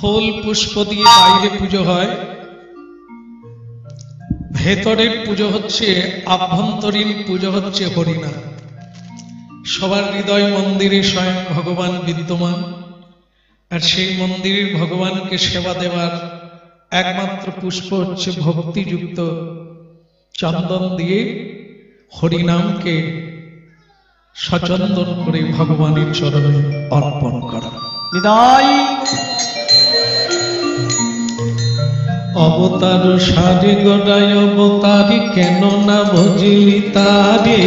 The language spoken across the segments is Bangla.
ফুল পুষ্প দিয়ে বাইরে পুজো হয়, ভেতরের পুজো হচ্ছে আভ্যন্তরীণ পুজো হচ্ছে হরিনাম। সবার হৃদয় মন্দিরে স্বয়ং ভগবান বিদ্যমান, আর সেই মন্দিরের ভগবানকে সেবা দেওয়ার একমাত্র পুষ্প হচ্ছে ভক্তিযুক্ত চন্দন দিয়ে হরিনামকে সচন্দন করে ভগবানের চরণে অর্পণ করা। বিদায় অবতার সারে গড়ায় অবতারি কেন না ভজিলি তারে,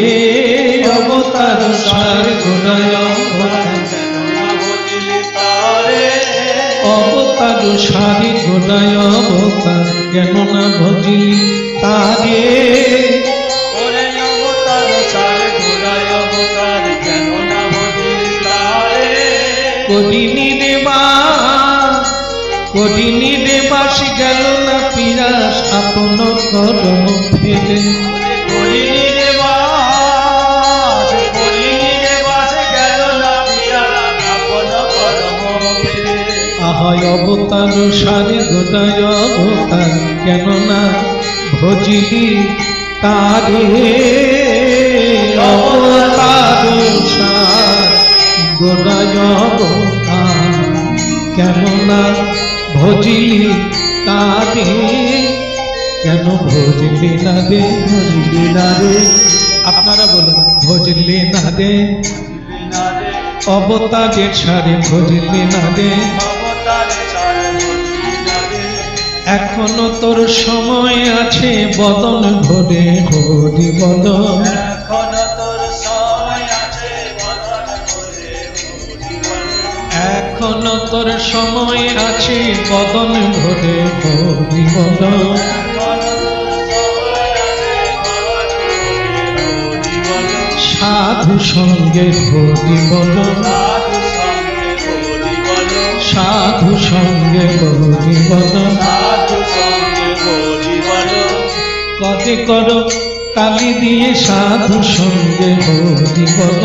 অবতার সারে গড়ায় অবতার সারে গড়ায় অবতার কেন না ভজিলি তারে, করিনি দেবাস গেল না পিরাস আপন করম ফেলে, আহায় অবতার সারে গোদায় অবতার কেন না ভজিলি তারে, অবতার সার গোদায় অবতার কেন না ভজিলি তারে, কেন ভজলি না রে, ভজলি না রে, আপনারা বলুন ভজলি না রে, অবতারের সারে ভজলি না রে, এখনো তোর সময় আছে বদন ভরে হরি বল, এখনো তোর সময় আছে বদন ভরে হরি বল, সাধু সঙ্গে হরি বল, সাধু সঙ্গে হরি বল, কদে করো কালি দিয়ে সাধু সঙ্গে হরি বল,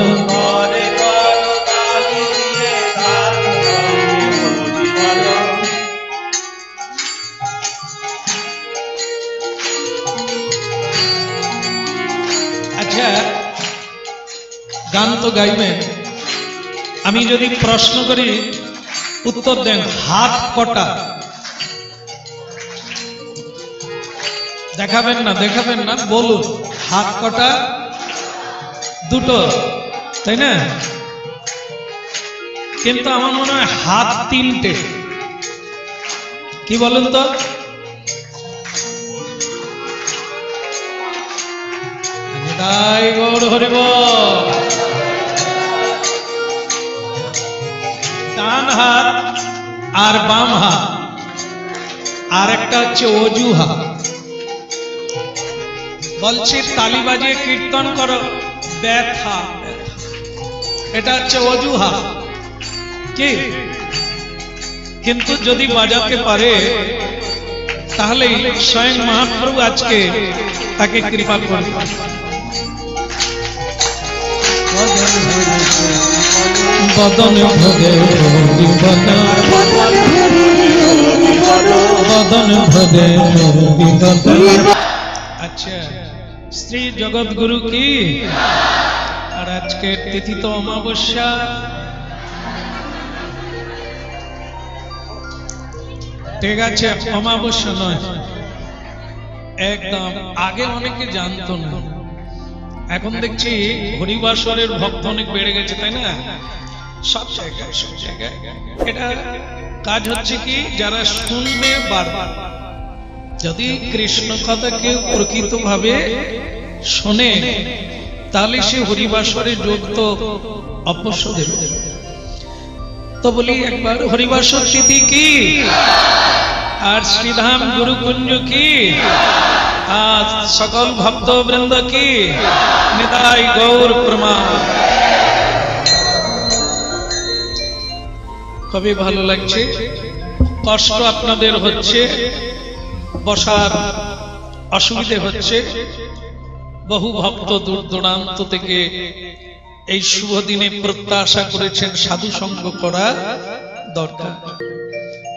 আচ্ছা গান তো গাইবেন, আমি যদি প্রশ্ন করি উত্তর দেন হাত কটা, দেখাবেন না বলুন হাত কটা, দুটো তাই না, কিন্তু আমার মনে হয় হাত তিনটে, কি বলেন তো, তাই গৌর হরিব, ডান হাত আর বাম হাত, আর একটা হচ্ছে অজু হাত, বলছি তালি বাজিয়ে কীর্তন করো ব্যথা, এটা হচ্ছে অজু হাত কি, কিন্তু যদি বাজাতে পারে তাহলে স্বয়ং মহাপ্রভু আজকে তাকে কৃপা করবে। বদন ভরে বদন ভরে, আচ্ছা শ্রী জগৎগুরু কি, আর আজকের তিথি তো অমাবস্যা, ঠিক আছে অমাবস্যা নয় একদম, আগে অনেকে জানতো না, এখন দেখছি হরিবাসরের ভক্ত অনেক বেড়ে গেছে তাই না, সব জায়গায় এটা কাজ হচ্ছে কি, যারা শুনবে বারবার, যদি কৃষ্ণ কথা কেউ প্রকৃত ভাবে শোনে তাহলে সে হরিবাসরে যোগ তো অবশ্য দেবে। তো বলি একবার হরিবাসর তিথি কি, আর শ্রীধাম গুরুকুঞ্জ কি, আর সকল ভক্ত বৃন্দ কি, নিতাই গৌর প্রমাণ। খুবই ভালো লাগছে, কষ্ট আপনাদের হচ্ছে, বসার অসুবিধে হচ্ছে, বহু ভক্ত দূর দূরান্ত থেকে এই শুভ দিনে প্রত্যাশা করেছেন সাধু সঙ্গ করা দরকার।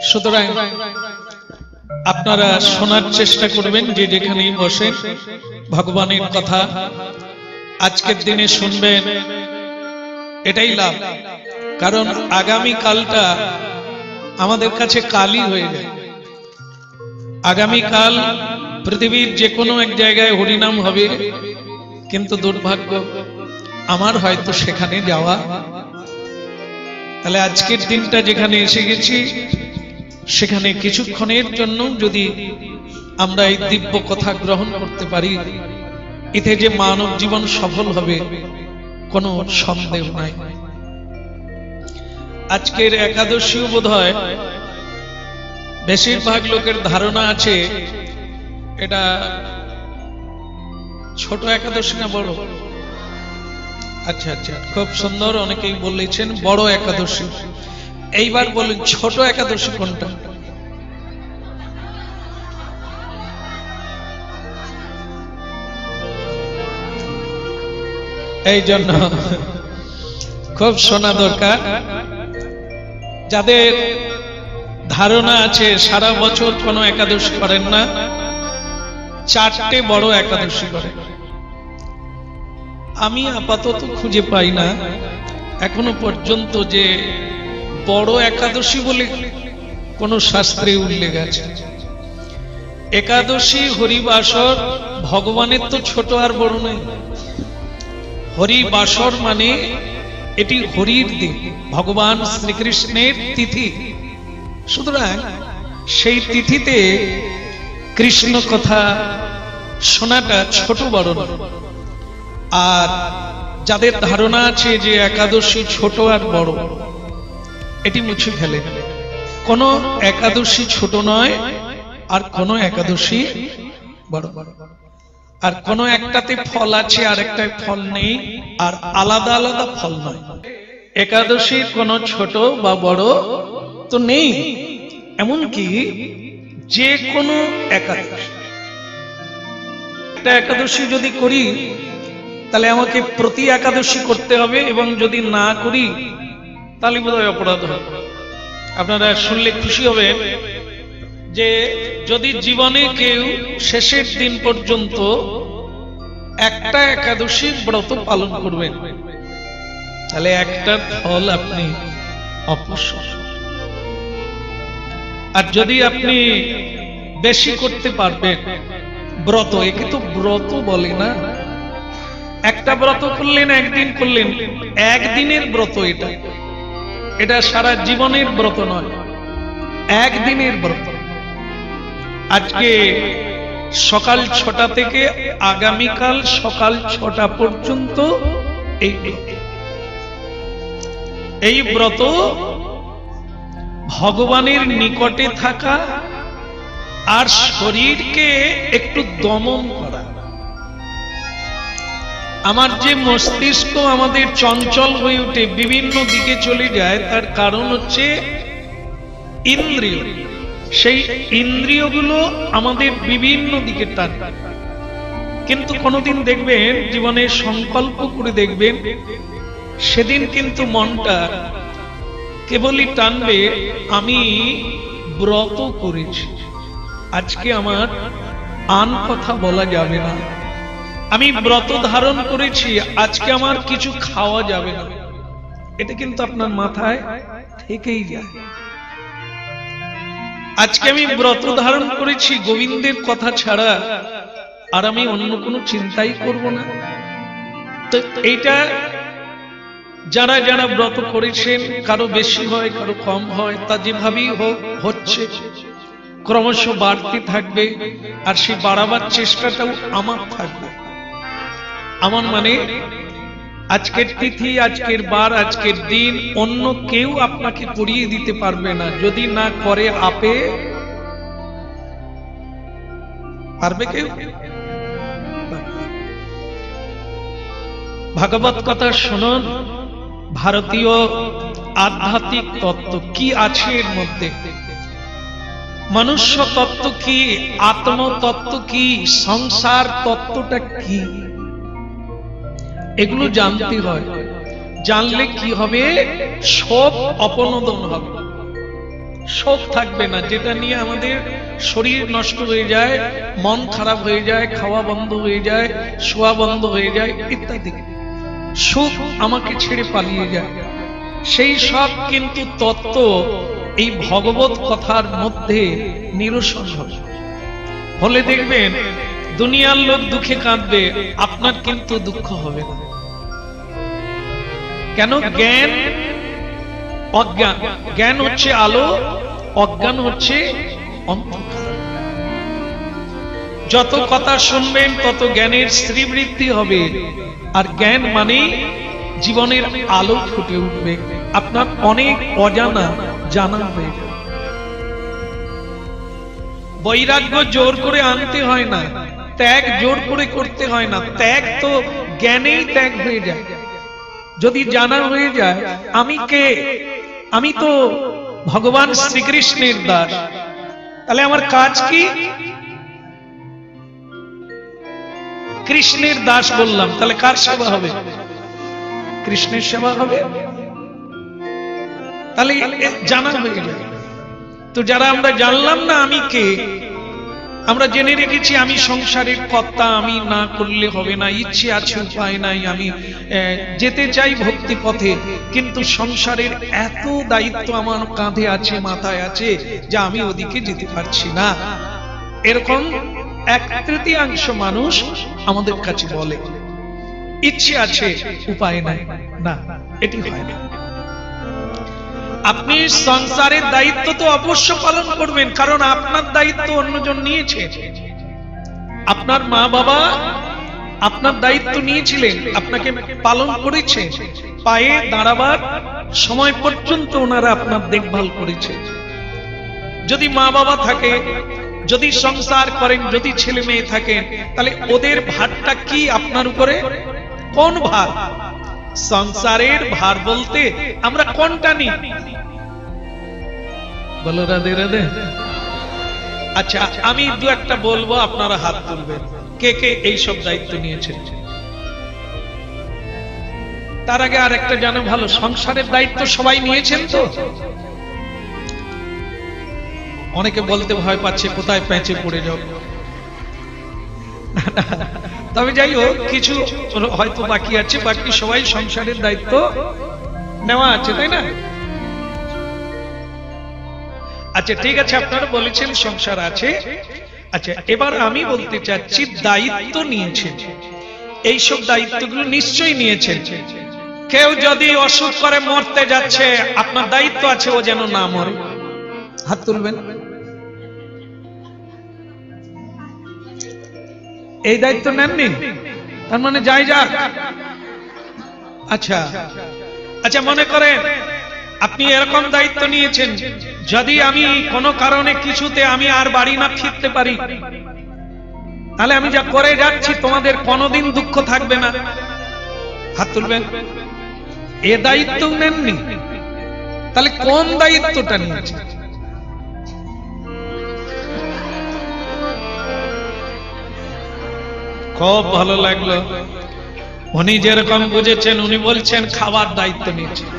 সুতরাং আপনারা শোনার চেষ্টা করবেন, যে যেখানেই বসেন ভগবানের কথা আজকের দিনে শুনবেন, এটাই লাভ। কারণ আগামী কালটা আমাদের কাছে কালই হয়ে যায়। আগামীকাল পৃথিবীর যে কোনো এক জায়গায় হরিনাম হবে, কিন্তু দুর্ভাগ্য আমার হয়তো সেখানে যাওয়া। তাহলে আজকের দিনটা যেখানে এসে গেছি, সেখানে কিছুক্ষণের জন্য যদি আমরা এই দিব্য কথা গ্রহণ করতে পারি, এতে যে মানব জীবন সফল হবে কোনো সন্দেহ নাই। আজকের একাদশীও বোধহয় বেশিরভাগ লোকের ধারণা আছে এটা ছোট একাদশী না বড়? আচ্ছা আচ্ছা, খুব সুন্দর, অনেকেই বলেছেন বড় একাদশী। এইবার বলুন ছোট একাদশী কোনটা? এই জন্য খুব শোনা দরকার। যাদের ধারণা আছে সারা বছর কোনো একাদশী করেন না, 4টে বড় একাদশী করেন। আমি আপাতত খুঁজে পাই না এখনো পর্যন্ত যে বড় একাদশী বলে কোন শাস্ত্রে উল্লেখ আছে। একাদশী হরিবাসর ভগবানের তো ছোট আর বড় নেই। হরিবাসর মানে এটি হরির দিন, ভগবান শ্রীকৃষ্ণের তিথি। সুতরাং সেই তিথিতে কৃষ্ণ কথা শোনাটা ছোট বড় নয়। আর যাদের ধারণা আছে যে একাদশী ছোট আর বড়, এটি মুছে ফেলে। কোন একাদশী ছোট নয়, আর কোন একাদশী বড়। আর কোন একটাতে ফল আছে আর একটায় ফল নেই, আর আলাদা আলাদা ফল নয়। একাদশীর কোন ছোট বা বড় তো নেই। এমনকি যে কোনো একাদশী, একটা একাদশী যদি করি তাহলে আমাকে প্রতি একাদশী করতে হবে, এবং যদি না করি তাহলে বোধহয় অপরাধ হবে। আপনারা শুনলে খুশি হবেন যে যদি জীবনে কেউ শেষের দিন পর্যন্ত একটা একাদশীর ব্রত পালন করবেন, তাহলে একটা ফল আপনি অবশ্যই। আর যদি আপনি বেশি করতে পারবেন ব্রত, একে তো ব্রত বলে না। একটা ব্রত করলেন, একদিন করলেন, একদিনের ব্রত এটা, এটা সারা জীবনের ব্রত নয়, একদিনের ব্রত। আজকে সকাল 6টা থেকে আগামীকাল সকাল 6টা পর্যন্ত এই ব্রত ভগবানের নিকটে থাকা আর শরীরকে একটু দমন করা। আমার যে মস্তিষ্ক আমাদের চঞ্চল হয়ে ওঠে, বিভিন্ন দিকে চলে যায়, তার কারণ হচ্ছে ইন্দ্রিয়। সেই ইন্দ্রিয়গুলো আমাদের বিভিন্ন দিকে টানে। কিন্তু কোনোদিন দেখবেন জীবনে সংকল্প করে দেখবেন, সেদিন কিন্তু মনটা কেবলই টানবে আমি ব্রত করেছি, আজকে আমার আন কথা বলা যাবে না, আমি ব্রত ধারণ করেছি, আজকে আমার কিছু খাওয়া যাবে না। এটা কিন্তু আপনার মাথায় থেকেই যায়। আজকে আমি ব্রত ধারণ করেছি গোবিন্দের কথা ছাড়া, আর আমি অন্য কোনো চিন্তাই করব না। তো এইটা যারা যারা ব্রত করেছেন, কারো বেশি হয় কারো কম হয়, তা যেভাবেই হোক হচ্ছে, ক্রমশ বাড়তে থাকবে। আর সেই বাড়াবার চেষ্টাটাও আমার থাকবে। আমার মানে আজকের তিথি, আজকের বার, আজকের দিন অন্য কেউ আপনাকে করিয়ে দিতে পারবে না। যদি না করে আপে পারবে কেউ? ভাগবত কথা শুনুন, ভারতীয় আধ্যাত্মিক তত্ত্ব কি আছে এর মধ্যে, মনুষ্য তত্ত্ব কি, আত্মতত্ত্ব কি, সংসার তত্ত্বটা কি, এগুলো জানতে হয়। জানলে কি হবে? সব অপনোদন হবে। শোক থাকবে না, যেটা নিয়ে আমাদের শরীর নষ্ট হয়ে যায়, মন খারাপ হয়ে যায়, খাওয়া বন্ধ হয়ে যায়, শোয়া বন্ধ হয়ে যায় ইত্যাদি। সুখ আমাকে ছেড়ে পালিয়ে যায়। সেই সব কিন্তু তত্ত্ব এই ভগবত কথার মধ্যে নিরসন হবে। হলে দেখবেন দুনিয়ার লোক দুঃখে কাঁদবে, আপনার কিন্তু দুঃখ হবে না। কেন? জ্ঞান অজ্ঞান, জ্ঞান হচ্ছে আলো, অজ্ঞান হচ্ছে অন্ধকার। যত কথা শুনবেন তত জ্ঞানের শ্রীবৃদ্ধি হবে, আর জ্ঞান মানে জীবনের আলো ফুটে উঠবে, আপনার অনেক অজানা জানা হয়ে যাবে। বৈরাগ্য জোর করে আনতে হয় না, ত্যাগ জোর করে করতে হয় না, ত্যাগ তো জ্ঞানেই ত্যাগ হয়ে যায়। যদি জানা হয়ে যায় আমি কে, আমি তো ভগবান শ্রীকৃষ্ণের দাস, তাহলে আমার কাজ কি? কৃষ্ণের দাস বললাম, তাহলে কার সেবা হবে? কৃষ্ণের সেবা হবে। তাহলে জানা হয়ে যায়। তো যারা আমরা জানলাম না আমি কে, আমরা জেনে রেখেছি আমি সংসারের কর্তা, আমি না করলে হবে না, ইচ্ছে আছে উপায় নাই, আমি যেতে চাই ভক্তি পথে, কিন্তু সংসারের এত দায়িত্ব আমার কাঁধে আছে, মাথায় আছে, যা আমি ওদিকে যেতে পারছি না। এরকম 1/3 মানুষ আমাদের কাছে বলে ইচ্ছে আছে উপায় নাই। না, এটি হয় না। আপনি সংসারের দায়িত্ব তো অবশ্য পালন করবেন, কারণ আপনার দায়িত্ব অন্যজন নিয়েছে। আপনার মা বাবা আপনার দায়িত্ব নিয়েছিলেন, আপনাকে পালন করেছে, পায়ে দাঁড়াবার সময় পর্যন্ত ওনারা আপনার দেখভাল করেছে। যদি মা বাবা থাকে, যদি সংসার করেন, যদি ছেলে মেয়ে থাকেন, তাহলে ওদের ভারটা কি আপনার উপরে? কোন ভার? সংসারের ভার বলতে আমরা কোনটা নিই? বলো রাধে রাধে। আচ্ছা, আমি দু একটা বলবো, আপনারা হাত তুলবেন, কে কে এই সব দায়িত্ব নিয়েছেন। তার আগে আর একটা জানো ভালো, সংসারের দায়িত্ব সবাই নিয়েছেন তো? অনেকে বলতে ভয় পাচ্ছে কোথায় প্যাঁচে পড়ে যাও। তবে যাই হোক, কিছু হয়তো বাকি আছে, বাকি সবাই সংসারের দায়িত্ব নেওয়া আছে, তাই না? আচ্ছা ঠিক আছে, আপনারা বলেছেন সংসার আছে। আচ্ছা, এবার আমি বলতে চাচ্ছি দায়িত্ব নিয়েছেন, এইসব দায়িত্বগুলো নিশ্চয়ই নিয়েছেন। কেউ যদি অসুখ করে মরতে যাচ্ছে, আপনার দায়িত্ব আছে ও যেন না মরে। হাত তুলবেন। এই দায়িত্ব নেননি, তার মানে যাই যাক। আচ্ছা আচ্ছা, মনে করেন আপনি এরকম দায়িত্ব নিয়েছেন, যদি আমি কোনো কারণে কিছুতে আমি আর বাড়ি না ফিরতে পারি, তাহলে আমি যা করে যাচ্ছি তোমাদের কোনোদিন দুঃখ থাকবে না। হাত তুলবেন। এ দায়িত্ব নেননি, তাহলে কোন দায়িত্বটা নিয়েছেন? খুব ভালো লাগলো, উনি যেরকম বুঝেছেন, উনি বলছেন খাবার দায়িত্ব নিয়েছেন।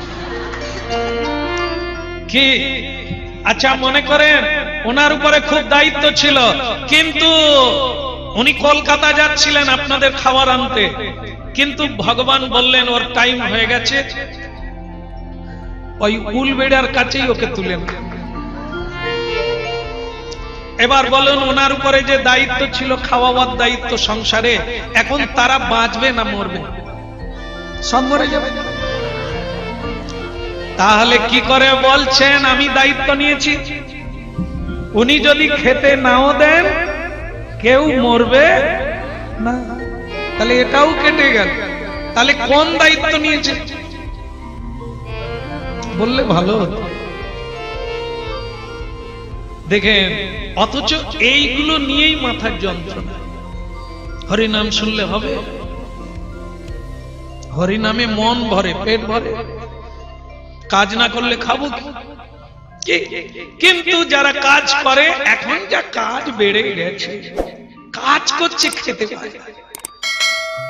কি? আচ্ছা, মনে করেন ওনার উপরে খুব দায়িত্ব ছিল, কিন্তু উনি কলকাতা যাচ্ছিলেন আপনাদের খাবার আনতে, কিন্তু ভগবান বললেন ওর টাইম হয়ে গেছে, ওই উলবেড়ার কাছেই ওকে তুলেন। এবার বলুন, ওনার উপরে যে দায়িত্ব ছিল খাওয়াবার দায়িত্ব সংসারে, এখন তারা বাঁচবে না মরবে? সব মরে যাবে। তাহলে কি করে বলছেন আমি দায়িত্ব নিয়েছি? উনি যদি খেতে নাও দেন, কেউ মরবে না, তাহলে এটাও কেটে গেল। তাহলে কোন দায়িত্ব নিয়েছে বললে ভালো হতো। দেখেন, অথচ এইগুলো নিয়েই মাথার যন্ত্রণা। হরিনাম শুনলে হবে? হরিনামে মন ভরে, পেট ভরে, কাজ না করলে খাবো কি? কিন্তু যারা কাজ করে, এখন যা কাজ বেড়ে গেছে, কাজ করছে খেতে পারে।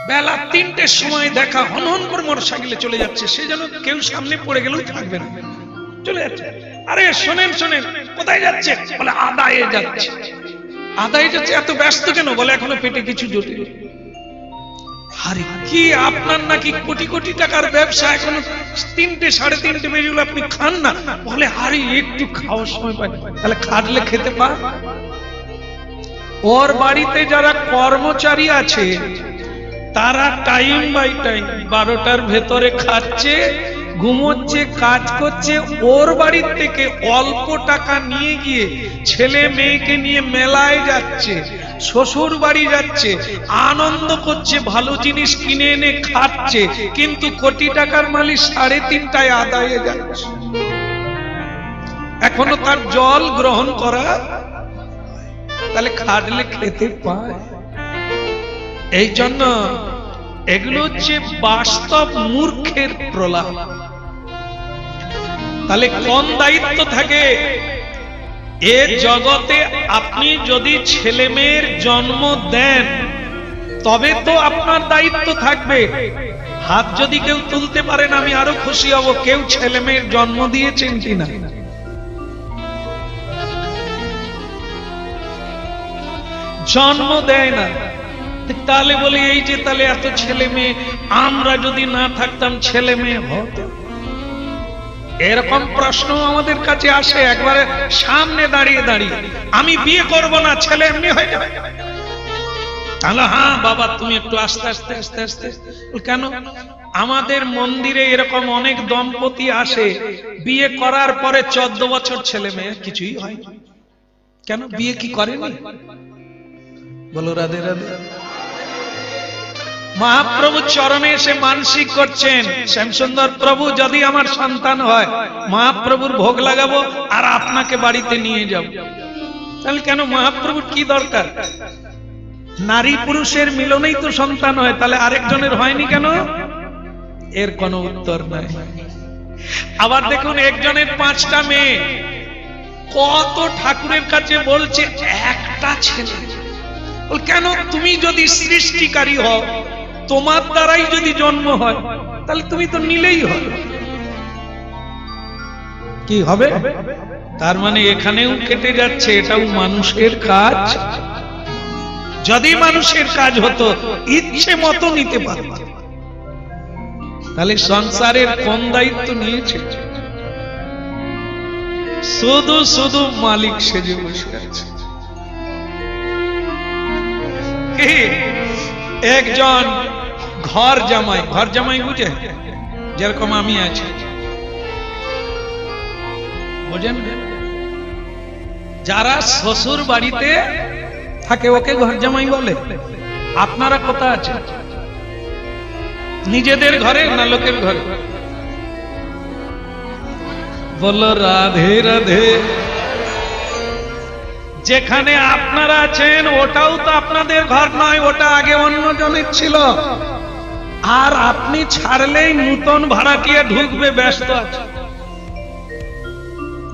বেলা 3টের সময় দেখা হন হন করে মোটরসাইকেলে চলে যাচ্ছে, সে যেন কেউ সামনে পড়ে গেলেও থাকবে না, চলে যাচ্ছে। আরে শোনেন শোনেন, কোথায় যাচ্ছে? বলে আদায়ে যাচ্ছে। আদায়ে যাচ্ছে, এত ব্যস্ত কেন? বলে এখনো পেটে কিছু জটিল। আরে কি আপনার নাকি কোটি কোটি টাকার ব্যবসা, এখনো 3টে 3:30 বেজে গেল, আপনি খান না? বলে আরে একটু খাওয়ার সময় পাই। তাহলে খাটলে খেতে পা। ওর বাড়িতে যারা কর্মচারী আছে তারা টাইম বাই টাইম 12টার ভেতরে খাচ্ছে, ঘুমোচ্ছে, কাজ করছে। ওর বাড়ির থেকে অল্প টাকা নিয়ে গিয়ে ছেলে মেয়েকে নিয়ে মেলায় যাচ্ছে, শ্বশুর বাড়ি যাচ্ছে, আনন্দ করছে, ভালো জিনিস কিনে এনে খাচ্ছে, কিন্তু কোটি টাকার মালিক 3:30টায় আদায়ে যাচ্ছে, এখনো তার জল গ্রহণ করা। তাহলে খাটলে খেতে পায়। এই জন্য এগুলো হচ্ছে বাস্তব মূর্খের প্রলাপ। তাহলে কোন দায়িত্ব থাকে এ জগতে? আপনি যদি ছেলে মেয়ের জন্ম দেন তবে তো আপনার দায়িত্ব থাকবে। হাত যদি কেউ তুলতে পারেন আমি আরো খুশি হব। কেউ ছেলে মেয়ের জন্ম দিয়েছেন কিনা? জন্ম দেয় না। তাহলে বলি এই যে তাহলে এত ছেলে মেয়ে, আমরা যদি না থাকতাম ছেলে মেয়ে হতো? এরকম প্রশ্ন আমাদের কাছে আসে একবারে সামনে দাঁড়িয়ে দাঁড়িয়ে। আমি বিয়ে করব না, ছেলে এমনি হয়ে যাবে। তাহলে হ্যাঁ বাবা তুমি একটু আস্তে আস্তে আস্তে আস্তে। কেন? আমাদের মন্দিরে এরকম অনেক দম্পতি আসে, বিয়ে করার পরে 14 বছর ছেলে মেয়ে কিছুই হয়। কেন? বিয়ে কি করেনি? বলো রাধে রাধে। মহাপ্রভু চরণে এসে মানসিক করছেন, শ্যামসুন্দর প্রভু যদি আমার সন্তান হয় মহাপ্রভুর ভোগ লাগাবো আর আপনাকে বাড়িতে নিয়ে যাব। তাহলে কেন? মহাপ্রভুর কি দরকার? নারী পুরুষের মিলনেই তো সন্তান হয়, তাহলে আরেকজনের হয়নি কেন? এর কোনো উত্তর নাই। আবার দেখুন একজনের 5টা মেয়ে, কত ঠাকুরের কাছে বলছে একটা ছেলে। কেন? তুমি যদি সৃষ্টিকারী হও, তোমার দ্বারাই যদি জন্ম হয় তাহলে তুমি তো নিলেই হবে। কি হবে? তার মানে এখানেও কেটে যাচ্ছে, এটাও মানুষের কাজ। যদি মানুষের কাজ হতো ইচ্ছে মতো নিতে পারত, তাহলে সংসারের কোন দায়িত্ব নিয়েছে? শুধু শুধু মালিক সেজে বসে আছে। একজন ঘর জামাই, ঘর জামাই বুঝে? যেরকম আমি আছি, বুঝেন? যারা শ্বশুর বাড়িতে থাকে ওকে ঘর জামাই বলে। আপনারা কোথা আছে? নিজেদের ঘরে না লোকের ঘরে? বলো রাধে রাধে। যেখানে আপনারা আছেন ওটাও তো আপনাদের ঘর নয়, ওটা আগে অন্যজনের ছিল। আর আপনি ছাড়লেই নতুন ভাড়াটিয়া ঢুকবে, ব্যস্ত আছে।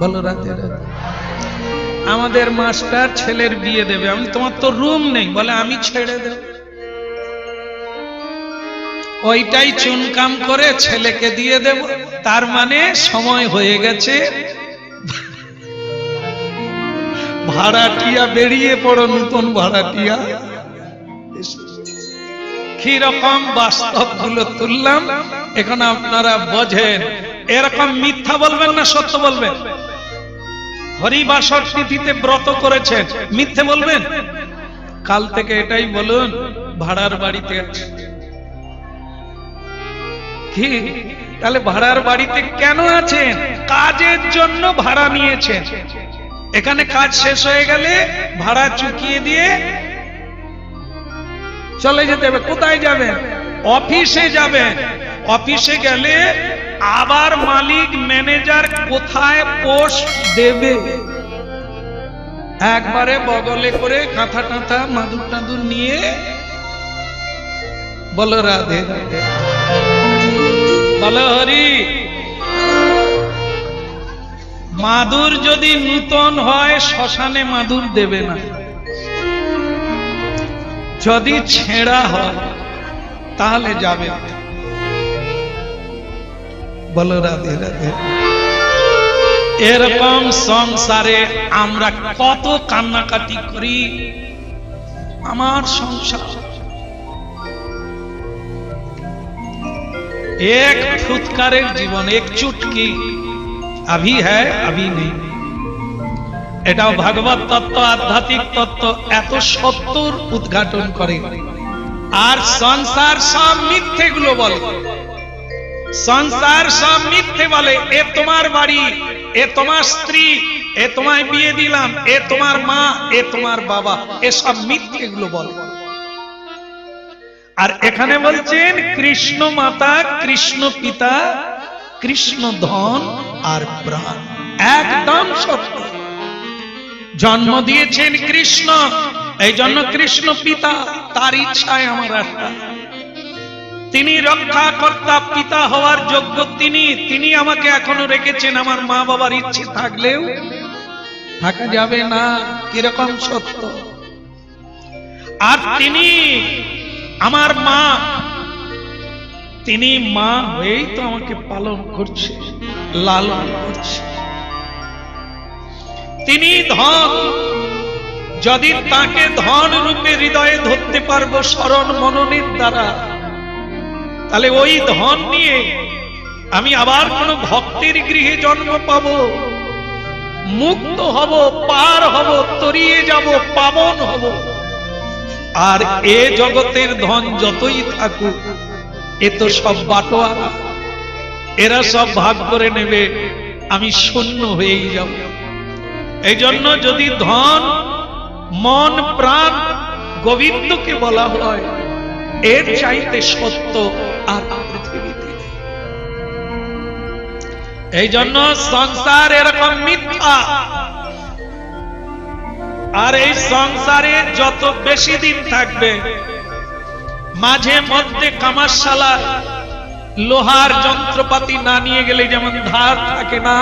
বলো রাধে রাধে। আমাদের মাস্টার ছেলের বিয়ে দেবে, আমি তোমার তো রুম নেই, বলে আমি ছেড়ে দেব। ওইটাই চুনকাম করে ছেলেকে দিয়ে দেব। তার মানে সময় হয়ে গেছে, ভাড়াটিয়া বেরিয়ে পড়ো, নতুন ভাড়াটিয়া। কি রকম বাস্তব গুলো তুললাম, এখন আপনারা বোঝেন। এরকম মিথ্যা বলবেন না, সত্য বলবেন। হরিবাসর তিথিতে ব্রত করেছেন, মিথ্যে বলবেন? কাল থেকে এটাই বলুন ভাড়ার বাড়িতে আছে। কি? তাহলে ভাড়ার বাড়িতে কেন আছেন? কাজের জন্য ভাড়া নিয়েছেন। এখানে কাজ শেষ হয়ে গেলে ভাড়া চুকিয়ে দিয়ে চলে যেতে হবে। কোথায় যাবেন? অফিসে যাবেন। অফিসে গেলে আবার মালিক ম্যানেজার কোথায় পোস্ট দেবে, একবারে বগলে করে কাঁথা টাঁথা মাদুর টাদুর নিয়ে। বলো রাধে রাধে। বলো হরি। মাদুর যদি নূতন হয় শ্মশানে মাদুর দেবে না, যদি ছেঁড়া হয় তাহলে যাবে। বলো রাধে রাধে। এরকম সংসারে আমরা কত কান্নাকাটি করি, আমার সংসার এক ফুৎকারের জীবন, এক চুটকি, अभी है अभी नहीं। এটাও ভাগবত তত্ত্ব, আধ্যাত্মিক তত্ত্ব এত সত্যর উদ্ঘাটন করে। আর সংসার সব মিথ্যেগুলো বলে, সংসার সব মিথ্যে বলে। এ তোমার বাড়ি, এ তোমার স্ত্রী, এ তোমায় বিয়ে দিলাম, এ তোমার মা, এ তোমার বাবা, এসব মিথ্যেগুলো বলে। আর এখানে বলছেন কৃষ্ণ মাতা, কৃষ্ণ পিতা, কৃষ্ণ ধন আর প্রাণ, একদম সত্য। জন্ম দিয়েছেন কৃষ্ণ, এই জন্য কৃষ্ণ পিতা, তার ইচ্ছায় আমার একটা। তিনি রক্ষাকর্তা, পিতা হওয়ার যোগ্য তিনি আমাকে এখনো রেখেছেন। আমার মা বাবার ইচ্ছে থাকলেও থাকা যাবে না, কিরকম সত্য। আর তিনি আমার মা, তিনি মা হয়েই তো আমাকে পালন করছে, লালন করছে। তিনি ধন, যদি তাকে ধন রূপে হৃদয়ে ধরতে পারবো স্মরণ মননের দ্বারা, তাহলে ওই ধন নিয়ে আমি আবার কোন ভক্তের গৃহে জন্ম পাব, মুক্ত হব, পার হব, তরিয়ে যাব, পাবন হব। আর এ জগতের ধন যতই থাকুক, এ তো সব বাটোয়ারা, এরা সব ভাগ করে নেবে, আমি শূন্য হয়েই যাব। এই জন্য যদি ধন, মন, প্রাণ গোবিন্দকে বলা হয়, এর চাইতে সত্য আর পৃথিবীতে। এই জন্য সংসার এরকম মিথ্যা। আর এই সংসারে যত বেশি দিন থাকবে, মাঝে মধ্যে কামারশালা লোহার যন্ত্রপাতি না নিয়ে গেলে যেমন ধার থাকে না,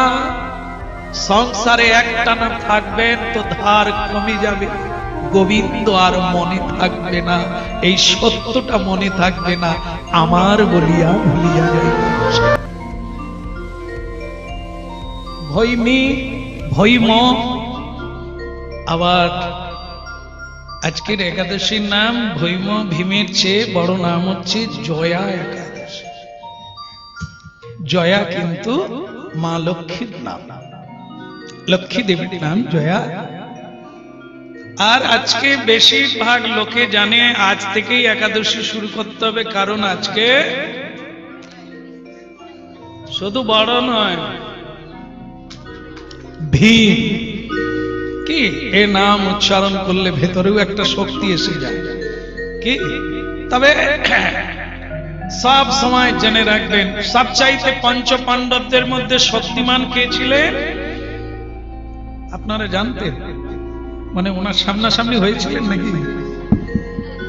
সংসারে একটানা থাকবেন তো ধার কমে যাবে, গোবিন্দ আর মনে থাকবে না, এই সত্যটা মনে থাকবে না, আমার বলিয়া ভুলিয়া যাইবে। ভৈমী, ভৈম। আবার আজকের একাদশীর নাম ভৈম, ভীমের চেয়ে বড় নাম হচ্ছে জয়া একাদশী। জয়া কিন্তু মা লক্ষ্মীর নাম, লক্ষ্মী দেবীর নাম জয়া। আর আজকে বেশিরভাগ লোকে জানে আজ থেকেই একাদশী শুরু করতে হবে, কারণ আজকে শুধু বড় নয়, ভীম কি এ নাম উচ্চারণ করলে ভেতরেও একটা শক্তি এসে যায় কি। তবে সব সময় জেনে রাখবেন, সবচাইতে পঞ্চ পাণ্ডবদের মধ্যে শক্তিমান কে ছিলেন আপনারা জানতেন? মানে ওনার সামনাসামনি হয়েছিলেন নাকি?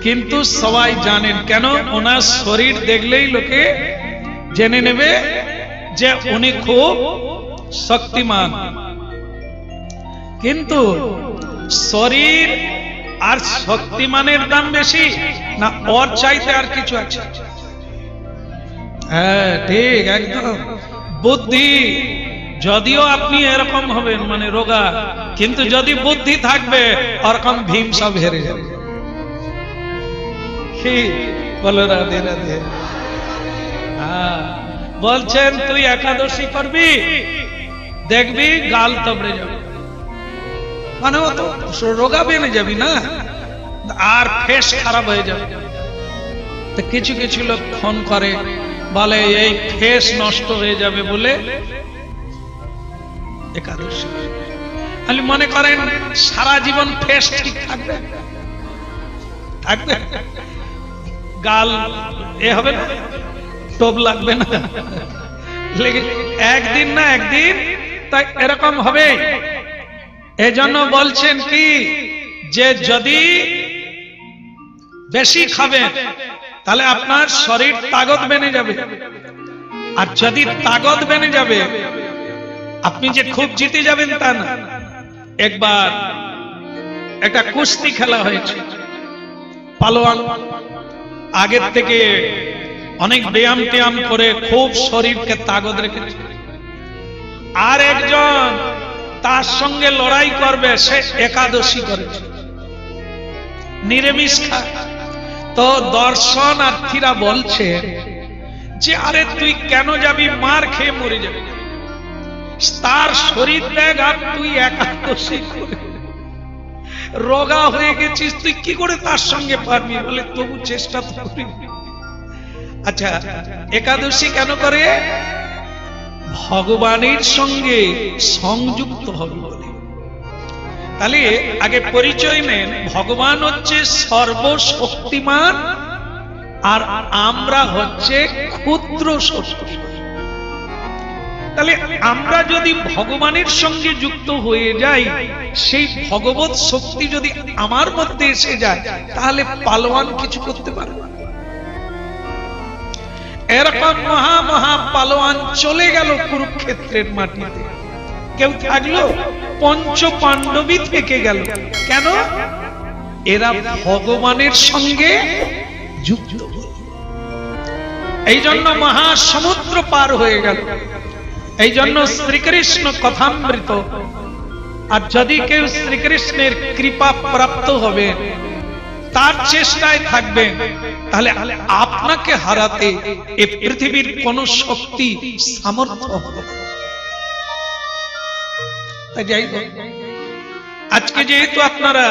কিন্তু সবাই জানেন কেন? ওনার শরীর দেখলেই লোকে জেনে নেবে যে উনি খুব শক্তিমান। কিন্তু শরীর আর শক্তিমানের দাম বেশি না ওর চাইতে আর কিছু আছে? হ্যাঁ ঠিক, একদম। বুদ্ধি, যদিও আপনি এরকম হবেন মানে রোগা, কিন্তু যদি বুদ্ধি থাকবে ওরকম ভীম সব হেরে যাবে। কি বলো? রাধে রাধে। হ্যাঁ বলছেন তুই একাদশী করবি, দেখবি গাল তবড়ে যাবে, মানে ও তো রোগা বেনে যাবি না, আর ফেস খারাপ হয়ে যাবে। তো কিছু কিছু লোক ফোন করে বলে এই ফেস নষ্ট হয়ে যাবে বলে একাদশী। খালি মনে করেন সারা জীবন ফেস ঠিক থাকবে, থাকবে, গাল এ হবে না, টোপ লাগবে না, একদিন না একদিন তাই এরকম হবে। এজন্য বলছেন কি যে যদি বেশি খাবেন তাহলে আপনার শরীর তাগত বেনে যাবে, আর যদি তাগত বেনে যাবে আপনি যে খুব জিতে যাবেন তা না। একবার একটা কুস্তি খেলা হয়েছে, পালোয়ান আগের থেকে অনেক ব্যায়াম ট্যায়াম করে খুব শরীরকে তাগত রেখেছে। আর একজন তার সঙ্গে লড়াই করবে, সে একাদশী করেছে, নিরামিষ খায়। তো দর্শনার্থীরা বলছে যে আরে তুই কেন যাবি, মার খেয়ে মরে যাবি, তার শরীর দেখ আর তুই একাদশী করে রোগা হয়ে গেছিস, তুই কি করে তার সঙ্গে পারবি? বলে তবু চেষ্টা তো করি। আচ্ছা, একাদশী কেন করে? ভগবানের সঙ্গে সংযুক্ত হবে বলে। তাহলে আগে পরিচয় নেন, ভগবান হচ্ছে সর্বশক্তিমান আর আমরা হচ্ছে ক্ষুদ্র শক্তিমান। তাহলে আমরা যদি ভগবানের সঙ্গে যুক্ত হয়ে যাই, সেই ভগবত শক্তি যদি আমার মধ্যে এসে যায়, তাহলে পালোয়ান কিছু করতে পারবে না। এরকম মহা মহা পালোয়ান চলে গেল কুরুক্ষেত্রের মাটিতে, কেউ থাকলো? পঞ্চ পাণ্ডবী থেকে গেল। কেন? এরা ভগবানের সঙ্গে যুক্ত। এই জন্য মহাসমুদ্র পার হয়ে গেল। এই জন্য শ্রীকৃষ্ণ কথামৃত। আর যদি কেউ শ্রীকৃষ্ণের কৃপা প্রাপ্ত হবে, তার চেষ্টায় থাকবে, তাহলে আপনাকে হারাতে এই পৃথিবীর কোন শক্তি সামর্থ্য হবে। যাই হোক, আজকে যেহেতু আপনারা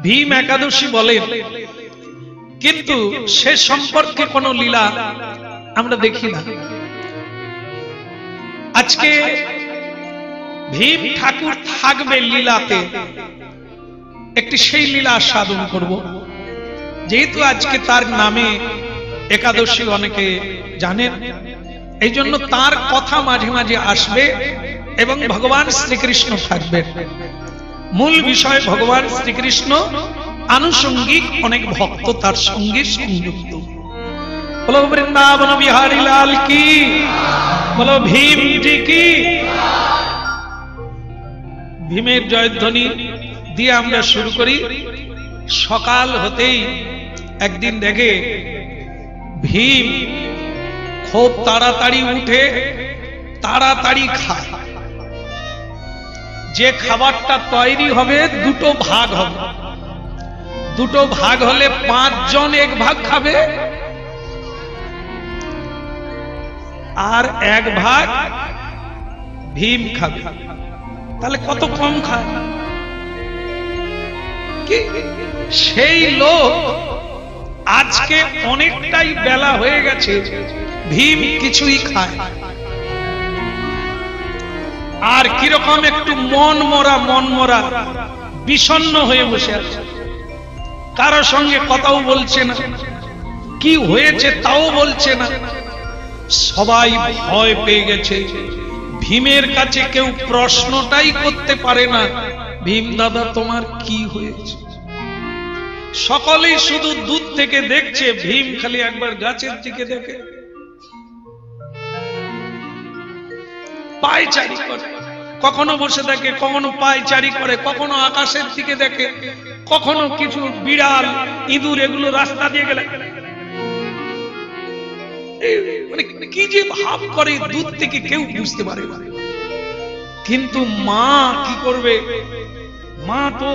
ভীম একাদশী বলেন, কিন্তু সে সম্পর্কে কোন লীলা আমরা দেখি না। আজকে ভীম ঠাকুর থাকবে লীলাতে, একটি সেই লীলা সাধন করব। যেহেতু আজকে তার নামে একাদশী অনেকে জানেন, এই জন্য তার কথা মাঝে মাঝে আসবে এবং ভগবান শ্রীকৃষ্ণ থাকবেন। মূল বিষয় ভগবান শ্রীকৃষ্ণ, আনুষঙ্গিক অনেক ভক্ত তার সঙ্গে সংযুক্ত। বলো বৃন্দাবন বিহারী লাল কি, বলো ভীম জি কি। ভীমের জয়ধ্বনি দিয়ে আমরা শুরু করি। সকাল হতেই একদিন দেখে ভীম খুব তাড়াতাড়ি উঠে তাড়াতাড়ি খায়। যে খাবারটা তৈরি হবে দুটো ভাগ হবে, দুটো ভাগ হলে 5 জন এক ভাগ খাবে, আর এক ভাগ ভীম খাবে। তাহলে কত কম খায়। সেই লোক আজকে অনেকটাই বেলা হয়ে গেছে, ভীম কিছুই খায়। আর কিরকম একটু মন মরা বিষণ্ণ হয়ে বসে আছে, কারো সঙ্গে কথাও বলছে না, কি হয়েছে তাও বলছে না। সবাই ভয় পেয়ে গেছে। ভীমের কাছে কেউ প্রশ্নটাই করতে পারে না, ভীম দাদা তোমার কি হয়েছে? সকলেই শুধু দূর থেকে দেখছে, ভীম খালি একবার গাছের দিকে দেখে, পায়চারি করে, কখনো বসে থাকে, কখনো পায়চারি করে, কখনো আকাশের দিকে দেখে, কখনো কিছু বিড়াল ইঁদুর এগুলো রাস্তা দিয়ে গেলে মানে কি যে ভাব করে দূর থেকে কেউ বুঝতে পারে না। কিন্তু মা কি করবে? মা তো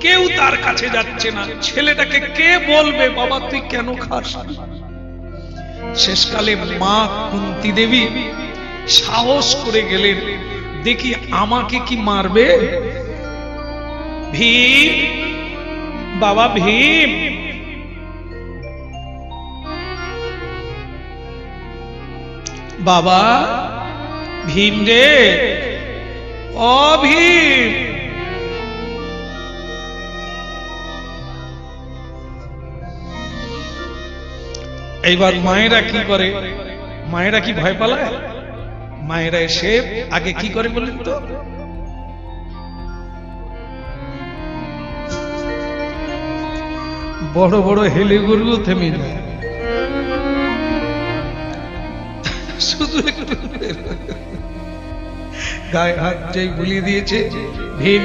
কেউ তার কাছে যাচ্ছে না। ছেলেটাকে কে বলবে বাবা তুই কেন খাস? শেষকালে মা কুন্তী দেবী সাহস করে গেলেন, দেখি আমাকে কি মারবে? ভীম, বাবা ভীম, বাবা ভীম রে, ও ভীম। এইবার মায়েরা কি করে? মায়েরা কি ভয় পালায়? মায়েরা এসে আগে কি করে বলেন তো? বড় বড় হেলে গরু থেমে যায়, শুধু একটু গায়ে হাত যেই বুলিয়ে দিয়েছে ভীম,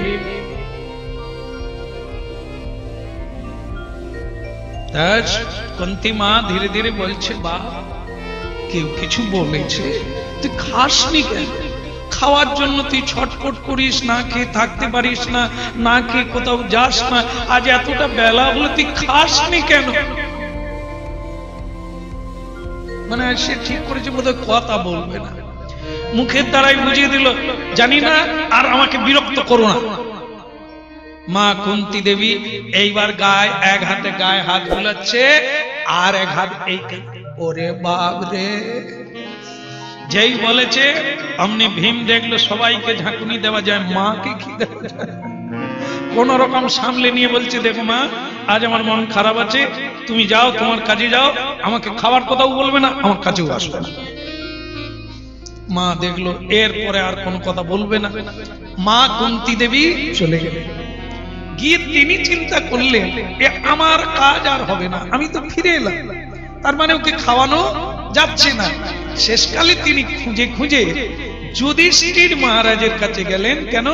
কুন্তী মা ধীরে ধীরে বলছে, বা কেউ কিছু বলেছে? তুই খাসনি কেন? খাওয়ার জন্য তুই ছটফট করিস, না খেয়ে থাকতে পারিস না, না খেয়ে কোথাও যাস না, আজ এতটা বেলা হলো তুই খাসনি কেন? মানে সে ঠিক করেছে বোধহয় কথা বলবে না, মুখের দ্বারাই বুঝিয়ে দিল জানি না, আর আমাকে বিরক্ত করো না। মা কুন্তী দেবী এইবার গায়ে এক হাতে গায়ে হাত বুলাচ্ছে, আর এক হাত এই, ওরে বাপ রে, যেই বলেছে অমনি ভীম দেখলো সবাইকে ঝাঁকুনি দেওয়া যায়, মাকে কি দেওয়া যায়? কোন রকম সামলে নিয়ে বলছে দেখো মা, আজ আমার মন খারাপ আছে, তুমি যাও তোমার কাজে যাও, আমাকে খাবার কথাও বলবে না, আমার কাছেও আসবে না। মা দেখলো এরপরে আর কোনো কথা বলবে না, মা কুন্তী দেবী চলে গেলেন। গিয়ে তিনি চিন্তা করলেন আমার কাজ আর হবে না, আমি তো ফিরে এলাম, তার মানে ওকে খাওয়ানো যাচ্ছে না। শেষকালে তিনি খুঁজে খুঁজে যুধিষ্ঠির মহারাজের কাছে গেলেন। কেন